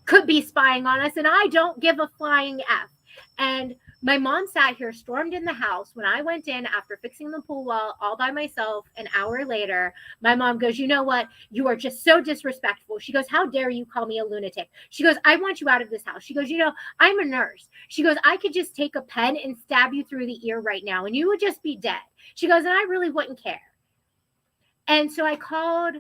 could be spying on us, and I don't give a flying F. And my mom sat here, stormed in the house. When I went in after fixing the pool wall all by myself, an hour later, my mom goes, you know what? You are just so disrespectful. She goes, how dare you call me a lunatic? She goes, I want you out of this house. She goes, you know, I'm a nurse. She goes, I could just take a pen and stab you through the ear right now, and you would just be dead. She goes, and I really wouldn't care. And so I called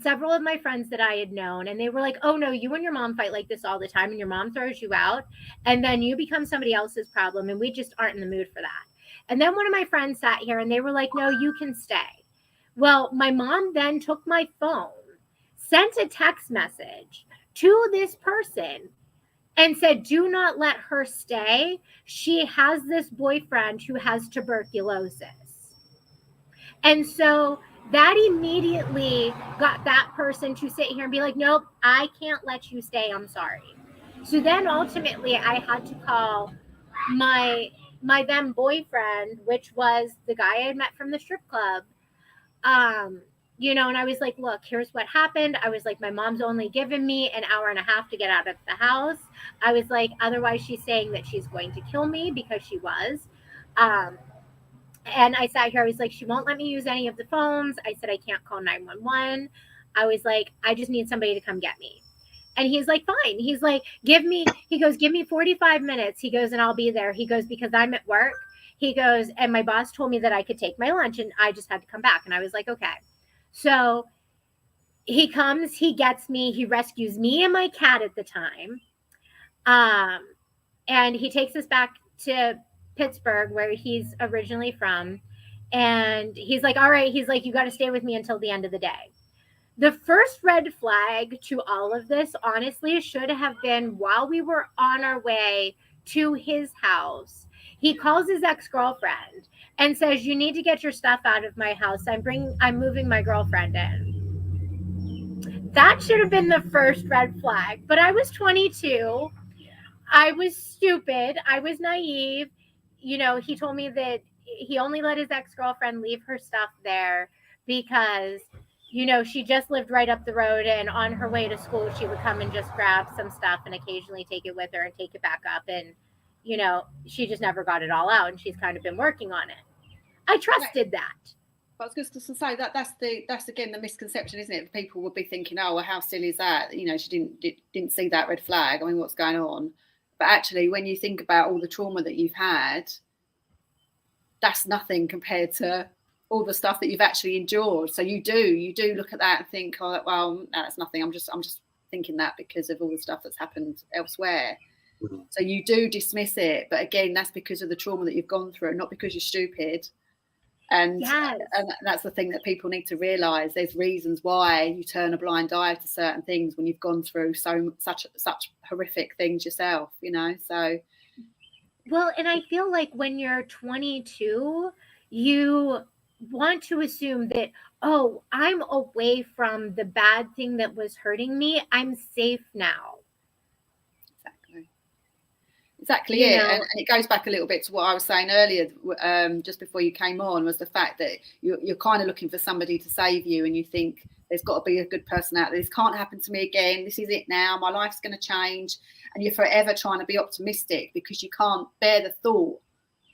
several of my friends that I had known, and they were like, oh no, you and your mom fight like this all the time, and your mom throws you out, and then you become somebody else's problem, and we just aren't in the mood for that. And then one of my friends sat here and they were like, no, you can stay. Well, my mom then took my phone, sent a text message to this person, and said, do not let her stay. She has this boyfriend who has tuberculosis. And so that immediately got that person to sit here and be like, nope, I can't let you stay. I'm sorry. So then ultimately I had to call my then boyfriend, which was the guy I had met from the strip club. You know, and I was like, look, here's what happened. I was like, my mom's only given me an hour and a half to get out of the house. I was like, otherwise she's saying that she's going to kill me, because she was. And I sat here, I was like, she won't let me use any of the phones. I said, I can't call 911. I was like, I just need somebody to come get me. And he's like, fine. He's like, give me 45 minutes. He goes, and I'll be there. He goes, because I'm at work. He goes, and my boss told me that I could take my lunch, and I just had to come back. And I was like, okay. So he comes, he gets me, he rescues me and my cat at the time. And he takes us back to Pittsburgh, where he's originally from. And he's like, all right, he's like, you got to stay with me until the end of the day. The first red flag to all of this, honestly, should have been while we were on our way to his house. He calls his ex-girlfriend and says, you need to get your stuff out of my house. I'm moving my girlfriend in. That should have been the first red flag. But I was 22. I was stupid. I was naive. You know, he told me that he only let his ex-girlfriend leave her stuff there because, you know, she just lived right up the road, and on her way to school, she would come and just grab some stuff and occasionally take it with her and take it back up. And, you know, she just never got it all out, and she's kind of been working on it. I trusted that. I was just to say that's again the misconception, isn't it? People would be thinking, oh, well, how silly is that? You know, she didn't see that red flag. I mean, what's going on? But actually, when you think about all the trauma that you've had, that's nothing compared to all the stuff that you've actually endured. So you do look at that and think, oh, well, that's nothing. I'm just thinking that because of all the stuff that's happened elsewhere. Mm-hmm. So you do dismiss it, but again, that's because of the trauma that you've gone through, not because you're stupid. And yes. And that's the thing that people need to realise. There's reasons why you turn a blind eye to certain things when you've gone through such horrific things yourself, you know. So well, and I feel like when you're 22, you want to assume that, oh, I'm away from the bad thing that was hurting me. I'm safe now. Exactly it. And it goes back a little bit to what I was saying earlier, just before you came on, was the fact that you're kind of looking for somebody to save you, and you think there's got to be a good person out there. This can't happen to me again. This is it now. My life's going to change. And you're forever trying to be optimistic because you can't bear the thought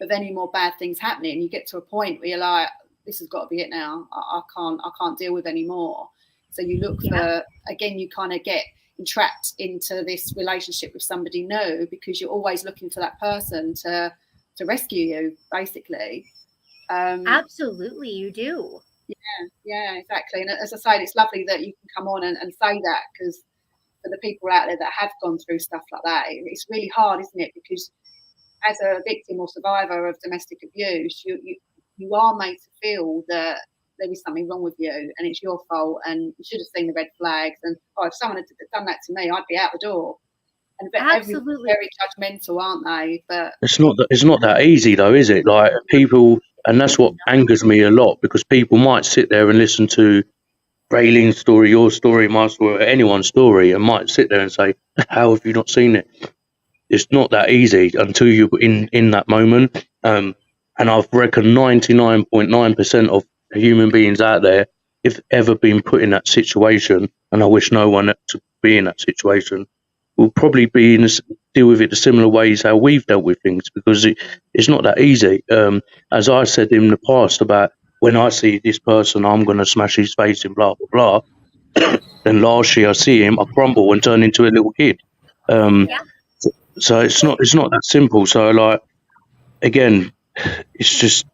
of any more bad things happening. You get to a point where you're like, this has got to be it now. I can't deal with any more. So you look for, again, you kind of get entrapped into this relationship with somebody new because you're always looking for that person to rescue you, basically. Absolutely, you do. Yeah, exactly. And as I say, it's lovely that you can come on and say that, because for the people out there that have gone through stuff like that, it's really hard, isn't it? Because as a victim or survivor of domestic abuse, you are made to feel that there is something wrong with you and it's your fault, and you should have seen the red flags, and if someone had done that to me, I'd be out the door. And Absolutely, very judgmental, aren't they? But it's not that easy though, is it? Like, people, and that's what angers me a lot, because people might sit there and listen to Raelynn's story, your story, my story, anyone's story, and might sit there and say, how have you not seen it? It's not that easy until you're in that moment. And I've reckoned 99.9% of human beings out there, if ever been put in that situation, and I wish no one to be in that situation, will probably be deal with it the similar ways how we've dealt with things, because it's not that easy. As I said in the past about, when I see this person, I'm going to smash his face in, blah, blah, blah. Then last year I see him, I crumble and turn into a little kid. So it's not that simple. So, like, again, it's just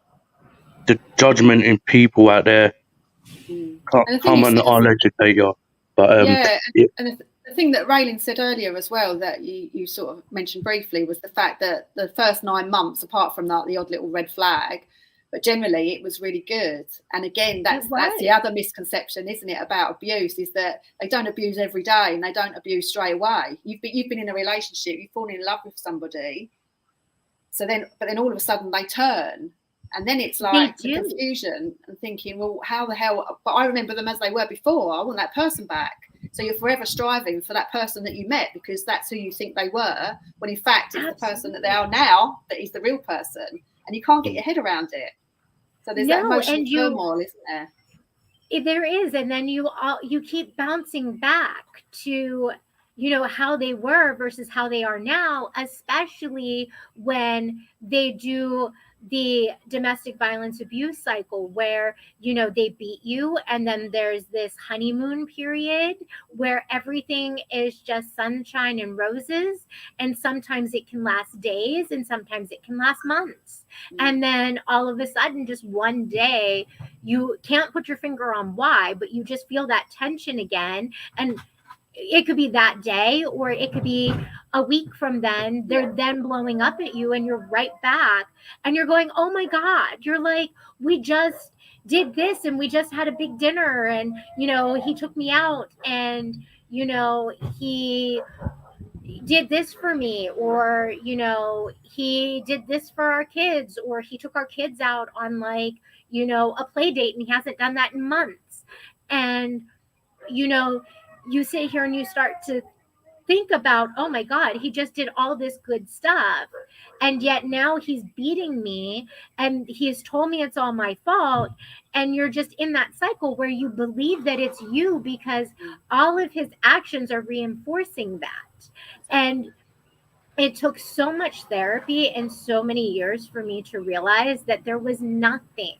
the judgment in people out there. Come and I'll educate you. But and the thing that Raelynn said earlier as well, that you sort of mentioned briefly, was the fact that the first 9 months, apart from that, the odd little red flag, but generally it was really good. And again, that's the other misconception, isn't it, about abuse, is that they don't abuse every day and they don't abuse straight away. You've been in a relationship, you've fallen in love with somebody, but then all of a sudden they turn, and then it's like the confusion and thinking, well, how the hell? But I remember them as they were before. I want that person back. So you're forever striving for that person that you met, because that's who you think they were, when in fact it's the person that they are now that is the real person, and you can't get your head around it. So there's that emotional turmoil, isn't there? There is, and then you keep bouncing back to, how they were versus how they are now, especially when they do the domestic violence abuse cycle where, they beat you, and then there's this honeymoon period where everything is just sunshine and roses, and sometimes it can last days and sometimes it can last months. And then all of a sudden, just one day, you can't put your finger on why, but you just feel that tension again. And it could be that day, or it could be a week from then. They're then blowing up at you and you're right back, and you're going, oh my God, you're like, we just did this and we just had a big dinner, and he took me out, and he did this for me, or he did this for our kids, or he took our kids out on a play date, and he hasn't done that in months. And you sit here and you start to think about, oh my God, he just did all this good stuff, and yet now he's beating me and he's told me it's all my fault. And you're just in that cycle where you believe that it's you, because all of his actions are reinforcing that. And it took so much therapy and so many years for me to realize that there was nothing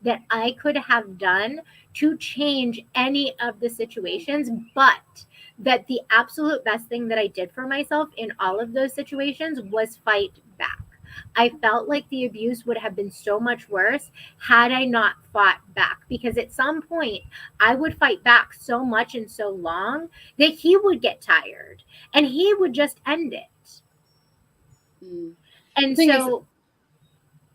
that I could have done to change any of the situations, but that the absolute best thing that I did for myself in all of those situations was fight back. I felt like the abuse would have been so much worse had I not fought back, because at some point I would fight back so much and so long that he would get tired and he would just end it. And so...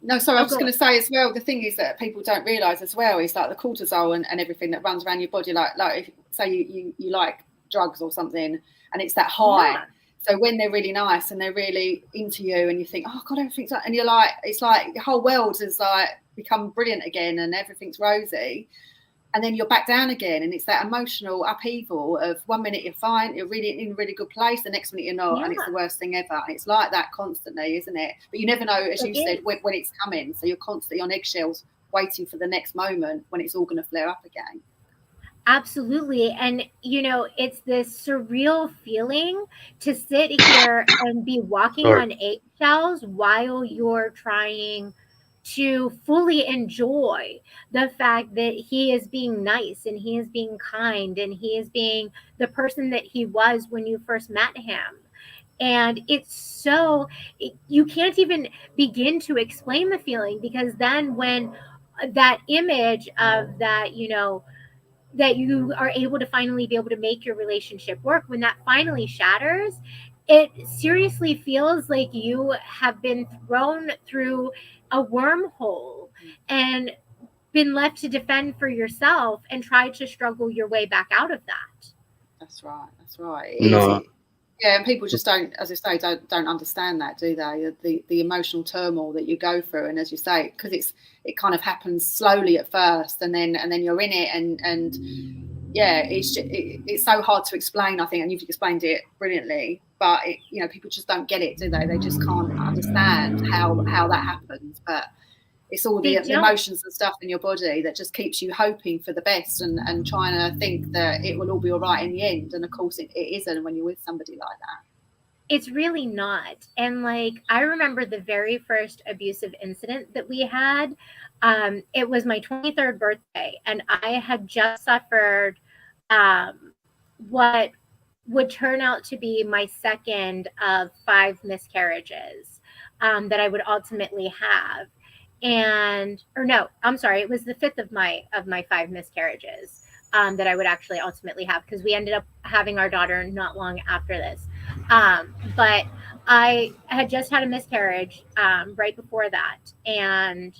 No, sorry, I was going to say as well, the thing is that people don't realise as well is like the cortisol and everything that runs around your body. Like if, say you like drugs or something, and it's that high. Yeah. So when they're really nice and they're really into you, and you think, oh God, everything's like, and you're like, it's like the whole world has like become brilliant again and everything's rosy. and then you're back down again, and it's that emotional upheaval of 1 minute you're fine, you're really in a really good place, the next minute you're not, and it's the worst thing ever. And it's like that constantly, isn't it? But you never know, as you said, when it's coming. So you're constantly on eggshells, waiting for the next moment when it's all going to flare up again. Absolutely. And, you know, it's this surreal feeling to sit here and be walking on eggshells while you're trying to fully enjoy the fact that he is being nice and he is being kind and he is being the person that he was when you first met him. And it's so, you can't even begin to explain the feeling, because then when that image of that, you know, that you are able to finally be able to make your relationship work, when that finally shatters, it seriously feels like you have been thrown through a wormhole and been left to defend for yourself and try to struggle your way back out of that. That's right. That's right. No. Yeah, and people just don't, as I say, don't understand that, do they? The emotional turmoil that you go through, and as you say, because it kind of happens slowly at first, and then you're in it, and yeah, it's so hard to explain, I think, and you've explained it brilliantly. But you know, people just don't get it, do they? They just can't understand how that happens. But it's all the emotions and stuff in your body that just keeps you hoping for the best and trying to think that it will all be all right in the end. And of course it isn't when you're with somebody like that. It's really not. And like, I remember the very first abusive incident that we had. It was my 23rd birthday, and I had just suffered what would turn out to be my second of 5 miscarriages that I would ultimately have. And, or no, I'm sorry, it was the 5th of my 5 miscarriages that I would actually ultimately have, because we ended up having our daughter not long after this. But I had just had a miscarriage right before that. And,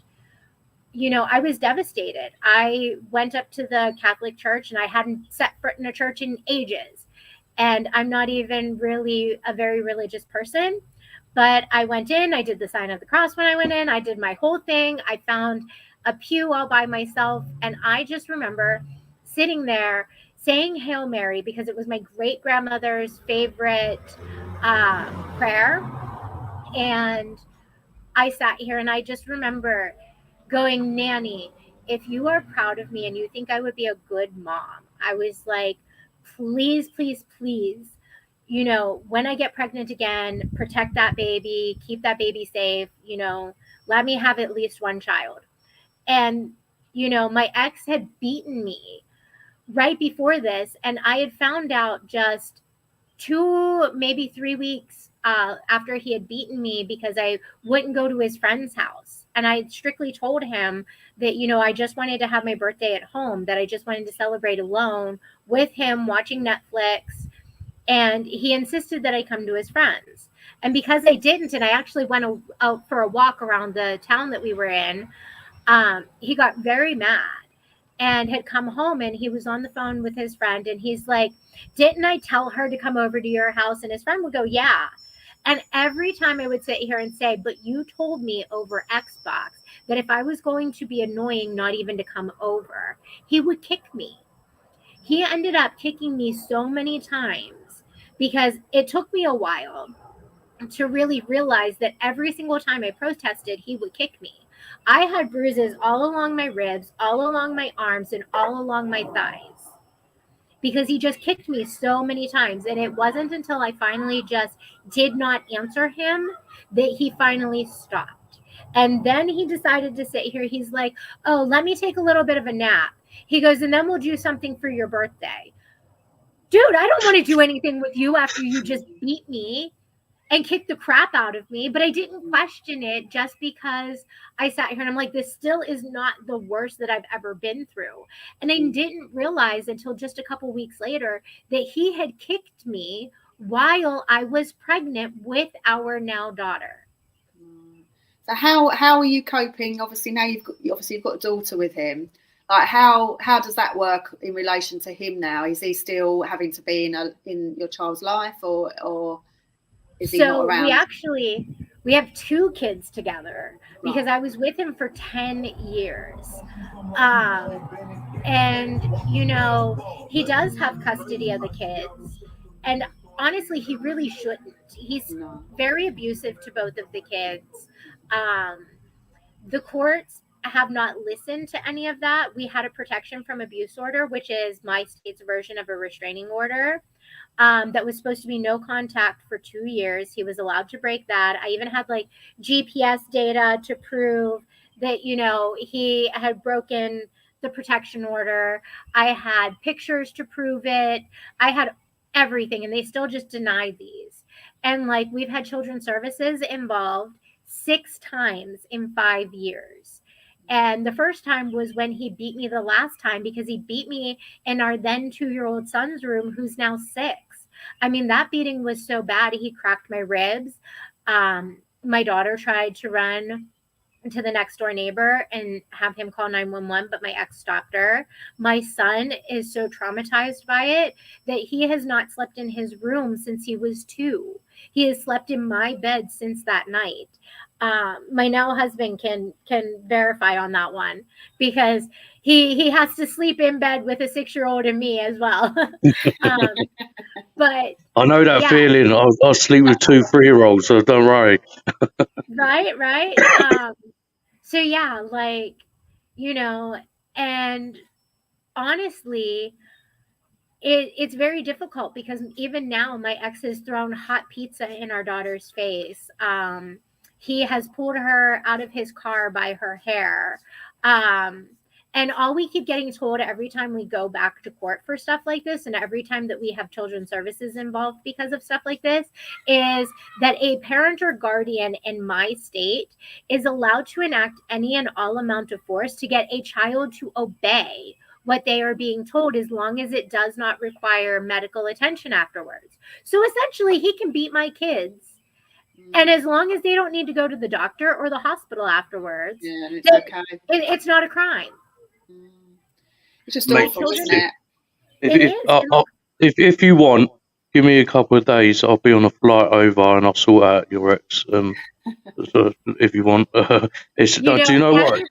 you know, I was devastated. I went up to the Catholic Church, and I hadn't set foot in a church in ages. And I'm not even really a very religious person. But I went in, I did the sign of the cross when I went in, I did my whole thing. I found a pew all by myself. And I just remember sitting there saying Hail Mary, because it was my great grandmother's favorite prayer. And I sat here and I just remember going, Nanny, if you are proud of me and you think I would be a good mom, I was like, please, please, please, you know, when I get pregnant again, protect that baby, keep that baby safe, you know, let me have at least one child. And, you know, my ex had beaten me right before this, and I had found out just 2, maybe 3 weeks after he had beaten me, because I wouldn't go to his friend's house. And I strictly told him that, you know, I just wanted to have my birthday at home, that I just wanted to celebrate alone with him watching Netflix. And he insisted that I come to his friends. And because I didn't, and I actually went out for a walk around the town that we were in, he got very mad and had come home, and he was on the phone with his friend. And he's like, didn't I tell her to come over to your house? And his friend would go, yeah. And every time I would sit here and say, but you told me over Xbox that if I was going to be annoying, not even to come over, he would kick me. He ended up kicking me so many times, because it took me a while to really realize that every single time I protested, he would kick me. I had bruises all along my ribs, all along my arms, and all along my thighs, because he just kicked me so many times. And it wasn't until I finally just did not answer him that he finally stopped. And then he decided to sit here. He's like, oh, let me take a little bit of a nap. He goes, and then we'll do something for your birthday. Dude, I don't want to do anything with you after you just beat me and kicked the crap out of me. But I didn't question it, just because I sat here and I'm like, this still is not the worst that I've ever been through. And I didn't realize until just a couple weeks later that he had kicked me while I was pregnant with our now daughter. So how are you coping? Obviously now you've got a daughter with him. Like how does that work in relation to him now? Is he still having to be in your child's life, or is he not around? We have 2 kids together because I was with him for 10 years. And, you know, he does have custody of the kids. And honestly, he really shouldn't. He's very abusive to both of the kids. The courts have not listened to any of that. We had a protection from abuse order, which is my state's version of a restraining order. That was supposed to be no contact for 2 years. He was allowed to break that. I even had like GPS data to prove that, you know, he had broken the protection order. I had pictures to prove it. I had everything, and they still just denied these. And like, we've had children's services involved 6 times in 5 years. And the first time was when he beat me the last time, because he beat me in our then 2-year-old son's room, who's now 6. I mean, that beating was so bad, he cracked my ribs. My daughter tried to run to the next door neighbor and have him call 911, but my ex stopped her. My son is so traumatized by it that he has not slept in his room since he was 2. He has slept in my bed since that night. My now husband can verify on that one, because he has to sleep in bed with a 6-year-old and me as well. But I know that feeling. I'll sleep with 2 3-year-olds, so don't worry. Right. So yeah, like, you know, and honestly, it's very difficult, because even now my ex has thrown hot pizza in our daughter's face. He has pulled her out of his car by her hair. And all we keep getting told every time we go back to court for stuff like this, and every time that we have children's services involved because of stuff like this, is that a parent or guardian in my state is allowed to enact any and all amount of force to get a child to obey what they are being told, as long as it does not require medical attention afterwards. So essentially, he can beat my kids, and as long as they don't need to go to the doctor or the hospital afterwards, it's okay. It's not a crime. It's just awful, isn't it? If you want, give me a couple of days. I'll be on a flight over and I'll sort out your ex. So if you want, do you know what?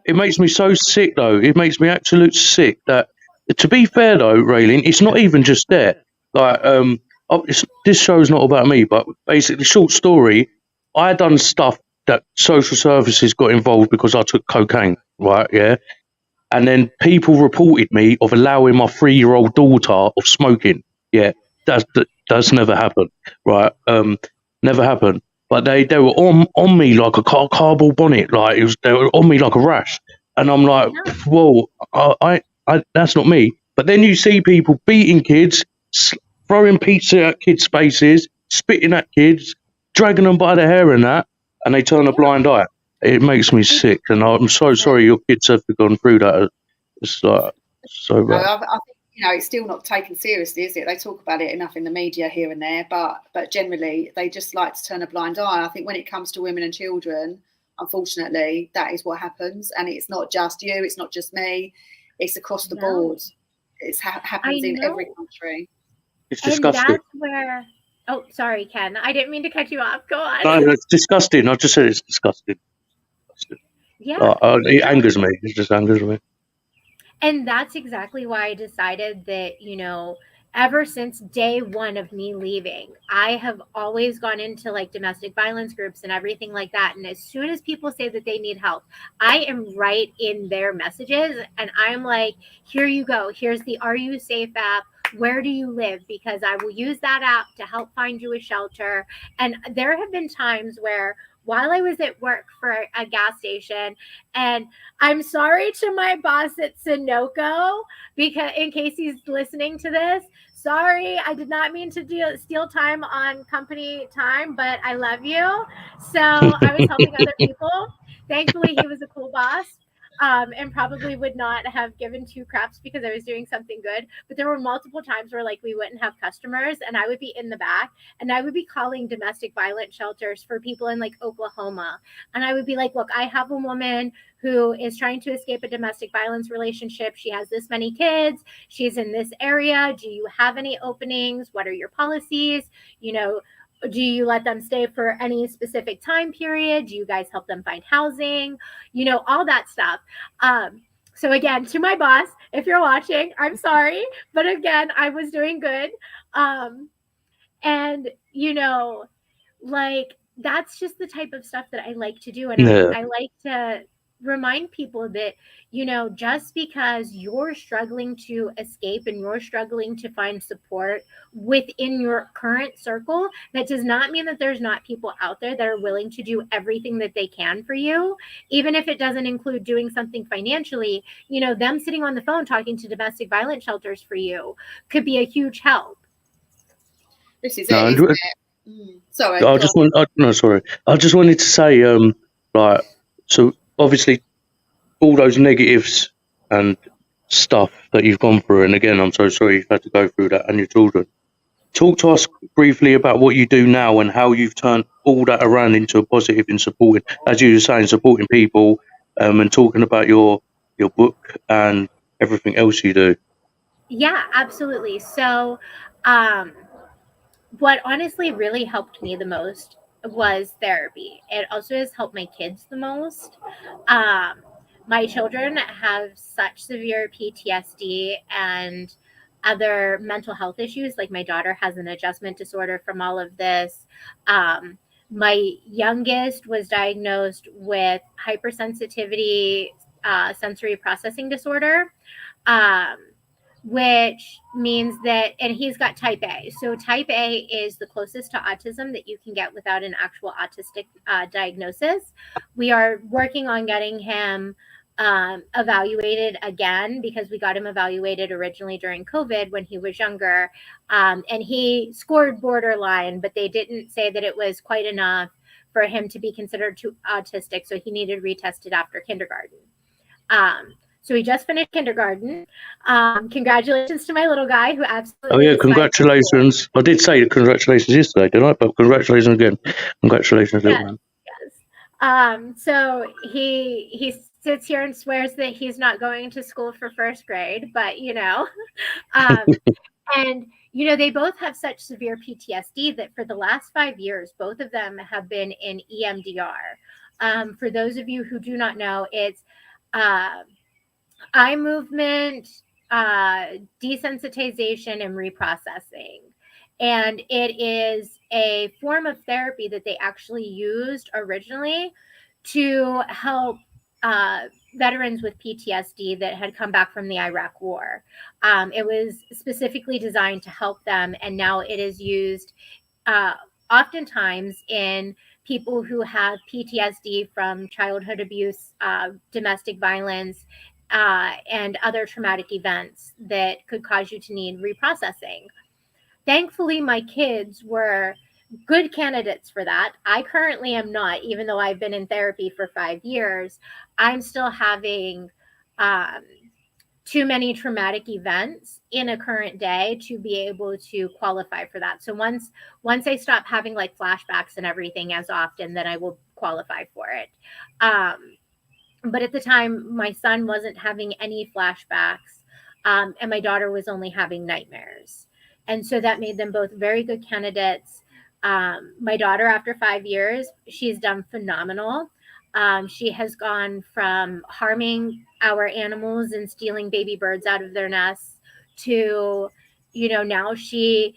It makes me so sick, though. It makes me absolute sick. That, to be fair, though, Raelynn, it's not even just that. Like, this show's not about me, but basically, short story. I done stuff that social services got involved because I took cocaine, right? Yeah. And then people reported me of allowing my 3-year-old daughter of smoking. Yeah, that's never happened, right? Never happened. But they were on me like a cardboard bonnet, like they were on me like a rash. And I'm like, whoa, I that's not me. But then you see people beating kids, throwing pizza at kids' faces, spitting at kids, dragging them by the hair and that, and they turn a blind eye. It makes me sick, and I'm so sorry your kids have gone through that. It's like so bad. I think, you know, it's still not taken seriously, is it? They talk about it enough in the media here and there, but generally they just like to turn a blind eye. I think when it comes to women and children, unfortunately, that is what happens, and it's not just you, it's not just me, it's across the board. It happens in every country. It's disgusting. And that's where. Oh, sorry, Ken. I didn't mean to cut you off. Go on. No, it's disgusting. I just said it's disgusting. Yeah. It angers me. It just angers me. And that's exactly why I decided that, you know, ever since day one of me leaving, I have always gone into like domestic violence groups and everything like that. And as soon as people say that they need help, I am right in their messages. And I'm like, here you go. Here's the Are You Safe app. Where do you live? Because I will use that app to help find you a shelter. And there have been times where, while I was at work for a gas station, and I'm sorry to my boss at Sunoco, because in case he's listening to this, sorry, I did not mean to steal time on company time, but I love you. So I was helping other people. Thankfully, he was a cool boss. And probably would not have given 2 craps because I was doing something good. But there were multiple times where like we wouldn't have customers, and I would be in the back, and I would be calling domestic violence shelters for people in like Oklahoma. And I would be like, look, I have a woman who is trying to escape a domestic violence relationship. She has this many kids. She's in this area. Do you have any openings? What are your policies? You know, Do you let them stay for any specific time period? Do you guys help them find housing? All that stuff. So again, to my boss, if you're watching, I'm sorry, but again, I was doing good. And like, that's just the type of stuff that I like to do. And I like to remind people that, just because you're struggling to escape and you're struggling to find support within your current circle, that does not mean that there's not people out there that are willing to do everything that they can for you, even if it doesn't include doing something financially. Them sitting on the phone talking to domestic violence shelters for you could be a huge help. This is it, isn't it? Sorry. I just wanted to say, so obviously all those negatives and stuff that you've gone through, and again, I'm so sorry you've had to go through that and your children. Talk to us briefly about what you do now and how you've turned all that around into a positive in supporting, as you were saying, supporting people, and talking about your book and everything else you do. Yeah, absolutely. So, what honestly really helped me the most was therapy. It also has helped my kids the most. My children have such severe PTSD and other mental health issues. Like, my daughter has an adjustment disorder from all of this. My youngest was diagnosed with hypersensitivity sensory processing disorder, which means that, and he's got type A. So type A is the closest to autism that you can get without an actual autistic diagnosis. We are working on getting him evaluated again, because we got him evaluated originally during COVID when he was younger. And he scored borderline, but they didn't say that it was quite enough for him to be considered autistic. So he needed retested after kindergarten. So he just finished kindergarten. Congratulations to my little guy, who absolutely. Oh yeah, congratulations! I did say congratulations yesterday, didn't I? But congratulations again. Congratulations, little man. Yes. So he sits here and swears that he's not going to school for first grade, but and they both have such severe PTSD that for the last 5 years, both of them have been in EMDR. For those of you who do not know, it's eye movement, desensitization, and reprocessing. And it is a form of therapy that they actually used originally to help veterans with PTSD that had come back from the Iraq War. It was specifically designed to help them, and now it is used oftentimes in people who have PTSD from childhood abuse, domestic violence, and other traumatic events that could cause you to need reprocessing. Thankfully, my kids were good candidates for that. I currently am not, even though I've been in therapy for 5 years. I'm still having too many traumatic events in a current day to be able to qualify for that. So once I stop having like flashbacks and everything as often, then I will qualify for it. But at the time, my son wasn't having any flashbacks, and my daughter was only having nightmares. And so that made them both very good candidates. My daughter, after 5 years, she's done phenomenal. She has gone from harming our animals and stealing baby birds out of their nests to, now she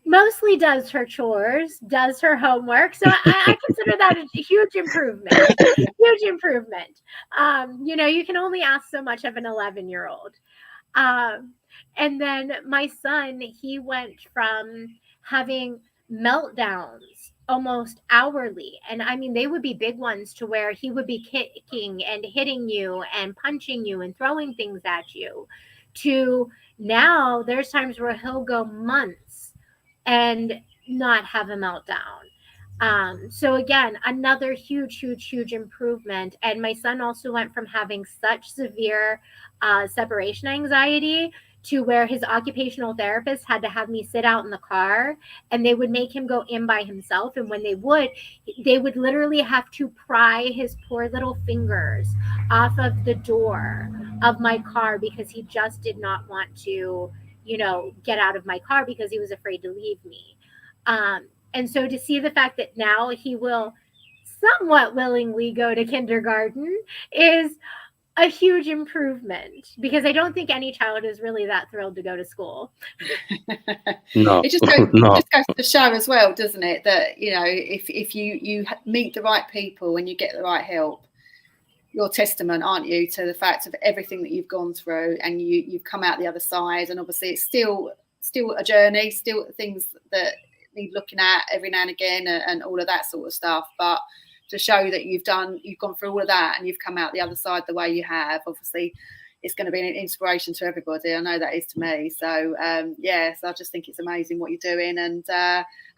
mostly does her chores, does her homework. So I consider that a huge improvement. Huge improvement. You can only ask so much of an 11-year-old. And then my son, he went from having meltdowns almost hourly. And I mean, they would be big ones to where he would be kicking and hitting you and punching you and throwing things at you, to now there's times where he'll go months and not have a meltdown. So again, another huge improvement. And my son also went from having such severe separation anxiety to where his occupational therapist had to have me sit out in the car, and they would make him go in by himself. And when they would literally have to pry his poor little fingers off of the door of my car, because he just did not want to, get out of my car because he was afraid to leave me. And so to see the fact that now he will somewhat willingly go to kindergarten is a huge improvement, because I don't think any child is really that thrilled to go to school. No, It just no. just goes to show as well, doesn't it, that if you meet the right people and you get the right help, you're testament, aren't you, to the fact of everything that you've gone through, and you've come out the other side. And obviously it's still a journey, still things that need looking at every now and again, and all of that sort of stuff. But to show that you've gone through all of that and you've come out the other side the way you have, obviously it's going to be an inspiration to everybody. I know that is to me. So so I just think it's amazing what you're doing, and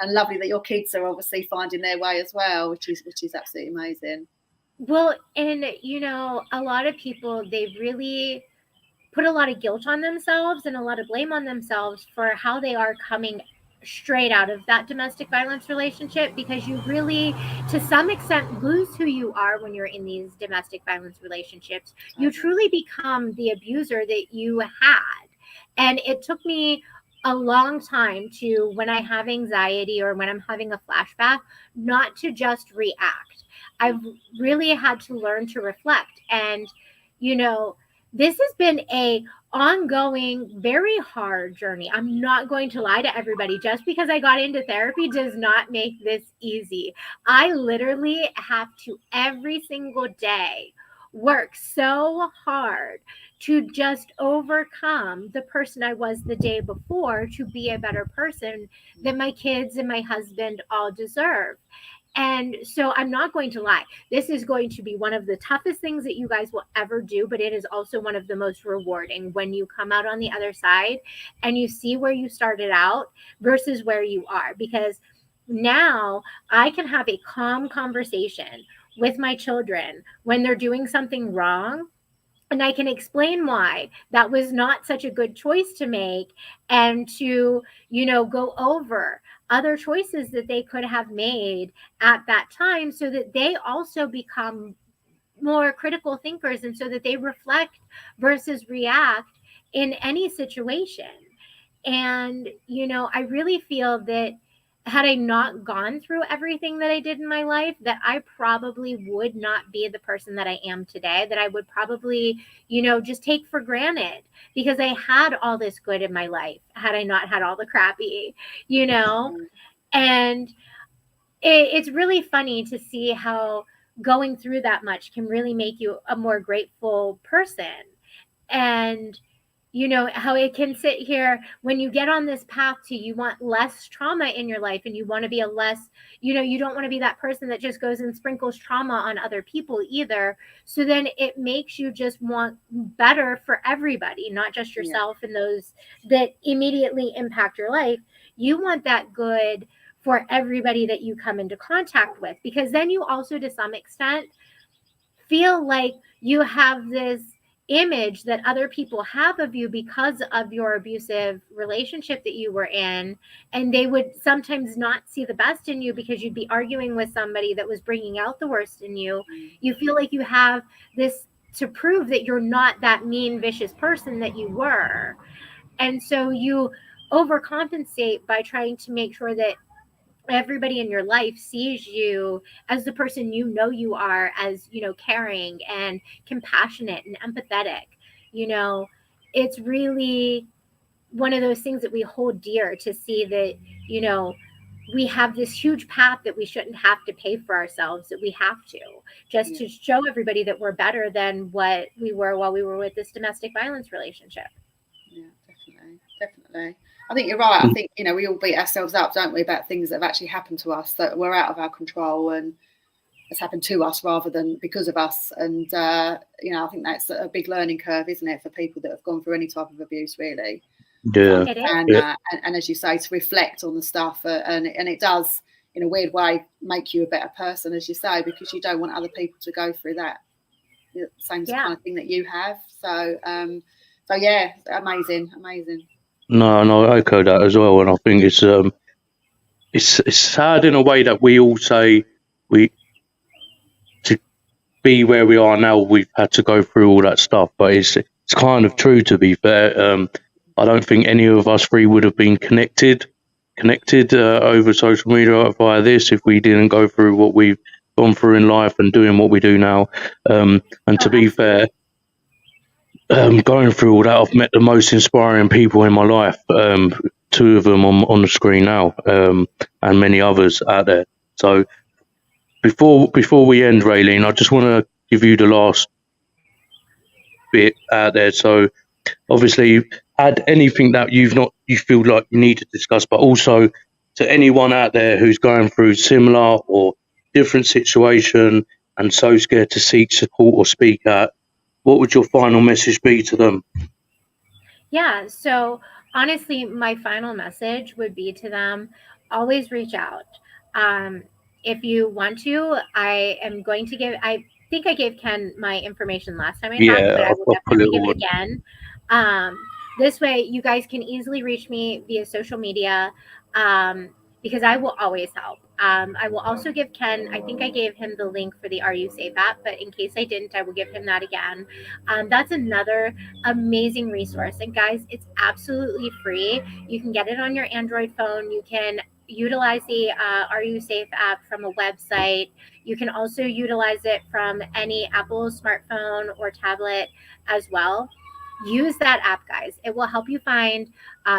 lovely that your kids are obviously finding their way as well, which is absolutely amazing. Well, and a lot of people, they really put a lot of guilt on themselves and a lot of blame on themselves for how they are coming straight out of that domestic violence relationship, because you really, to some extent, lose who you are when you're in these domestic violence relationships. You truly become the abuser that you had. And it took me a long time to, when I have anxiety or when I'm having a flashback, not to just react. I've really had to learn to reflect. And, this has been a ongoing, very hard journey. I'm not going to lie to everybody. Just because I got into therapy does not make this easy. I literally have to every single day work so hard to just overcome the person I was the day before, to be a better person that my kids and my husband all deserve. And so I'm not going to lie. This is going to be one of the toughest things that you guys will ever do, but it is also one of the most rewarding when you come out on the other side and you see where you started out versus where you are. Because now I can have a calm conversation with my children when they're doing something wrong, and I can explain why that was not such a good choice to make, and to, go over other choices that they could have made at that time, so that they also become more critical thinkers, and so that they reflect versus react in any situation. And, I really feel that had I not gone through everything that I did in my life, that I probably would not be the person that I am today, that I would probably, just take for granted, because I had all this good in my life, had I not had all the crappy, and it's really funny to see how going through that much can really make you a more grateful person. And how it can sit here when you get on this path to, you want less trauma in your life, and you want to be a less, you don't want to be that person that just goes and sprinkles trauma on other people either. So then it makes you just want better for everybody, not just yourself and those that immediately impact your life. You want that good for everybody that you come into contact with, because then you also, to some extent, feel like you have this image that other people have of you because of your abusive relationship that you were in, and they would sometimes not see the best in you because you'd be arguing with somebody that was bringing out the worst in you. You feel like you have this to prove that you're not that mean, vicious person that you were, and so you overcompensate by trying to make sure that everybody in your life sees you as the person you are, as caring and compassionate and empathetic. It's really one of those things that we hold dear, to see that we have this huge path that we shouldn't have to pay for ourselves, that we have to just to show everybody that we're better than what we were while we were with this domestic violence relationship. Definitely. I think you're right. I think, we all beat ourselves up, don't we, about things that have actually happened to us that were out of our control, and it's happened to us rather than because of us. And, I think that's a big learning curve, isn't it, for people that have gone through any type of abuse, really. Yeah. And as you say, to reflect on the stuff, and it does, in a weird way, make you a better person, as you say, because you don't want other people to go through that same kind of thing that you have. So yeah, amazing. No, I echo that as well, and I think it's sad in a way that we all say to be where we are now, we've had to go through all that stuff, but it's kind of true, to be fair. I don't think any of us three would have been connected connected over social media via this if we didn't go through what we've gone through in life and doing what we do now. And to be fair, going through all that, I've met the most inspiring people in my life. Two of them on the screen now, and many others out there. So before we end, Raelynn, I just want to give you the last bit out there. So obviously, add anything that you feel like you need to discuss, but also to anyone out there who's going through similar or different situation and so scared to seek support or speak out, what would your final message be to them? Yeah, so honestly, my final message would be to them, always reach out. If you want to, I think I gave Ken my information last time I talked, but I will definitely give it again. This way, you guys can easily reach me via social media, because I will always help. I will also give Ken, I think I gave him the link for the Are You Safe app, but in case I didn't, I will give him that again. That's another amazing resource. And guys, it's absolutely free. You can get it on your Android phone. You can utilize the Are You Safe app from a website. You can also utilize it from any Apple smartphone or tablet as well. Use that app, guys. It will help you find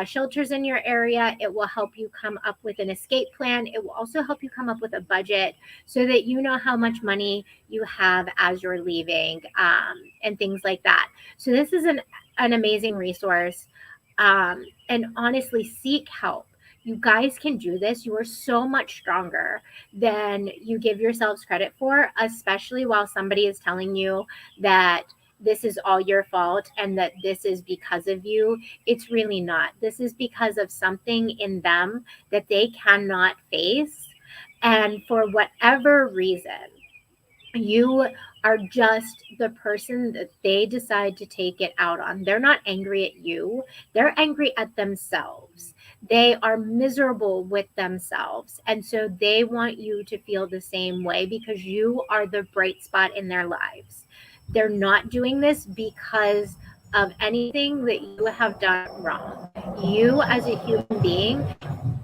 shelters in your area. It will help you come up with an escape plan. It will also help you come up with a budget so that you know how much money you have as you're leaving, and things like that. So this is an amazing resource. And honestly, seek help. You guys can do this. You are so much stronger than you give yourselves credit for, especially while somebody is telling you that this is all your fault and that this is because of you. It's really not. This is because of something in them that they cannot face. And for whatever reason, you are just the person that they decide to take it out on. They're not angry at you. They're angry at themselves. They are miserable with themselves. And so they want you to feel the same way because you are the bright spot in their lives. They're not doing this because of anything that you have done wrong. You as a human being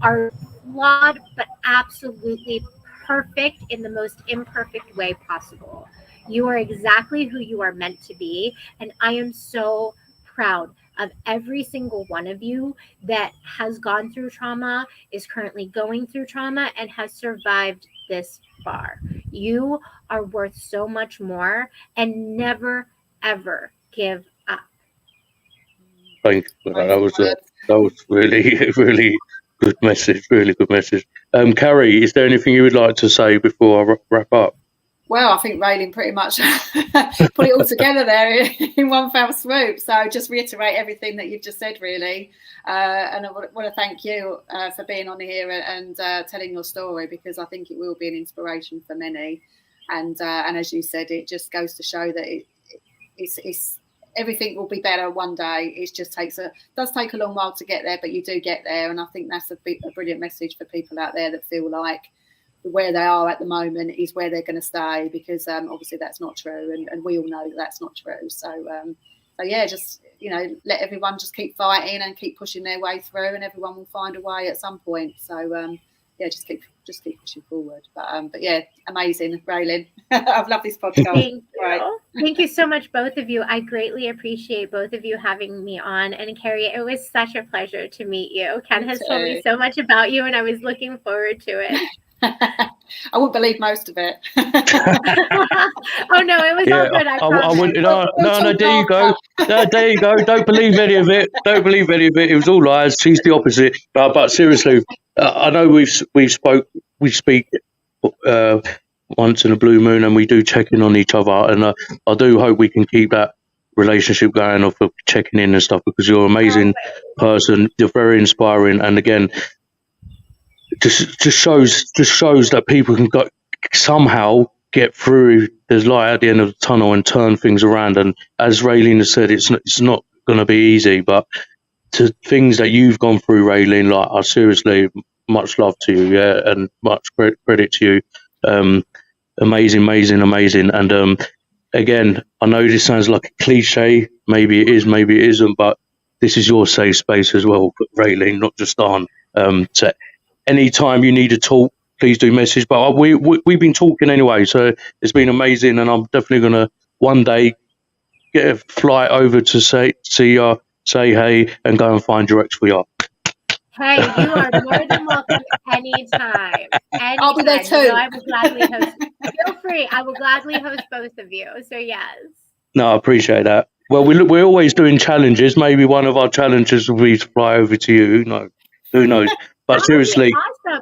are flawed, but absolutely perfect in the most imperfect way possible. You are exactly who you are meant to be. And I am so proud of every single one of you that has gone through trauma, is currently going through trauma, and has survived this far. You are worth so much more, and never, ever give up. Thank you. That was really, really good message. Really good message. Kari, is there anything you would like to say before I wrap up? Well, I think Raelynn pretty much put it all together there in one fell swoop. So just reiterate everything that you've just said, really. And I want to thank you for being on here and telling your story, because I think it will be an inspiration for many. And as you said, it just goes to show that it's everything will be better one day. It just does take a long while to get there, but you do get there. And I think that's a brilliant message for people out there that feel like where they are at the moment is where they're going to stay, because obviously that's not true, and we all know that that's not true. So yeah, just let everyone just keep fighting and keep pushing their way through, and everyone will find a way at some point. So yeah, just keep pushing forward. But yeah, amazing, Raelynn. I've loved this podcast. Thank you. Right. Thank you so much, both of you. I greatly appreciate both of you having me on. And Kari, it was such a pleasure to meet you. Ken has told me so much about you, and I was looking forward to it. I wouldn't believe most of it. Oh no, it was all good. I wouldn't. No, there you go. No, there you go. Don't believe any of it. Don't believe any of it. It was all lies. She's the opposite. But seriously, I know we speak once in a blue moon, and we do check in on each other. And I do hope we can keep that relationship going of checking in and stuff, because you're an amazing person. You're very inspiring, and again, just shows that people can somehow get through. There's light at the end of the tunnel and turn things around. And as Raelynn has said, it's not going to be easy, but to things that you've gone through, Raelynn, like, I seriously, much love to you, and much credit to you. Amazing. And again, I know this sounds like a cliche. Maybe it is, maybe it isn't, but this is your safe space as well, Raelynn, not just on. To anytime you need a talk, please do message. But we've been talking anyway, so it's been amazing, and I'm definitely gonna one day get a flight over to see you, say hey, and go and find your ex for you. Hey, you are more than welcome anytime. I'll be there too. I will gladly host. Feel free. I will gladly host both of you. So yes. No, I appreciate that. Well, we're always doing challenges. Maybe one of our challenges will be to fly over to you. Who knows? But seriously, awesome.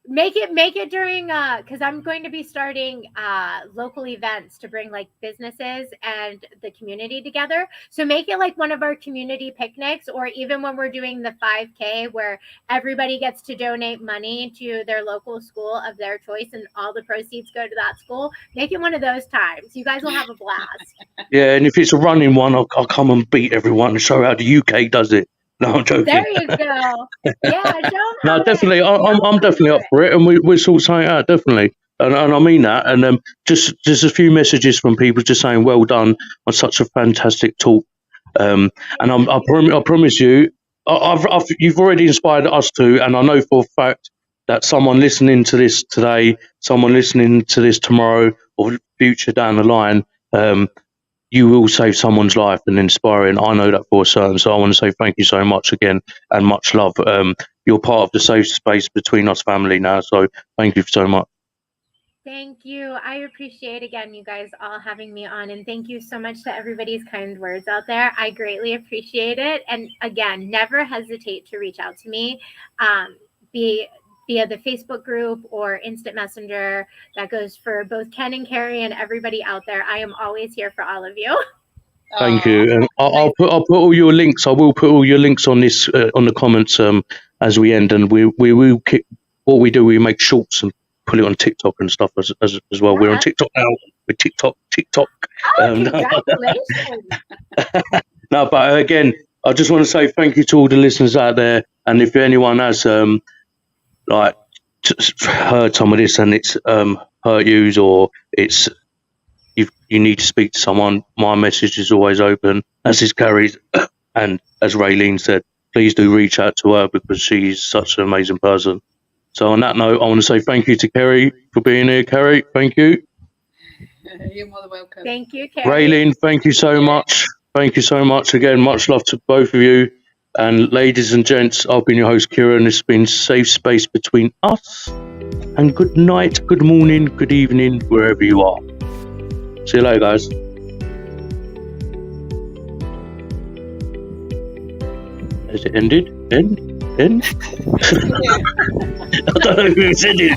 Make it during because I'm going to be starting local events to bring like businesses and the community together. So make it like one of our community picnics, or even when we're doing the 5K where everybody gets to donate money to their local school of their choice and all the proceeds go to that school. Make it one of those times. You guys will have a blast. Yeah, and if it's a running one, I'll come and beat everyone and show how the UK does it. No, I'm joking. There you go. Yeah, no, definitely. I'm definitely up for it, and we'll sort something out, definitely. And I mean that. And just a few messages from people just saying well done on such a fantastic talk. And I promise you, you've already inspired us too, and I know for a fact that someone listening to this today, someone listening to this tomorrow, or future down the line, you will save someone's life and inspiring. I know that for certain. So I want to say thank you so much again and much love. You're part of the safe space between us family now. So thank you so much. Thank you. I appreciate again you guys all having me on, and thank you so much to everybody's kind words out there. I greatly appreciate it. And again, never hesitate to reach out to me. Via the Facebook group or instant messenger. That goes for both Ken and Kari and everybody out there. I am always here for all of you. Thank you. And I'll put all your links. I will put all your links on this on the comments as we end. And we will what we do. We make shorts and put it on TikTok and stuff as well. Yeah. We're on TikTok now. We're TikTok. Oh, congratulations. No, but again, I just want to say thank you to all the listeners out there. And if anyone has like heard some of this and it's hurt you, or it's you need to speak to someone, my message is always open, as is Kari's. And as Raelynn said, please do reach out to her because she's such an amazing person. So on that note, I want to say thank you to Kari for being here. Kari, thank you. You're more than welcome. Thank you, Kari. Raelynn, thank you so much. Thank you so much again. Much love to both of you. And ladies and gents, I've been your host, Kieran. It's been safe space between us. And good night, good morning, good evening, wherever you are. See you later, guys. Has it ended? End? I don't know who it's ended.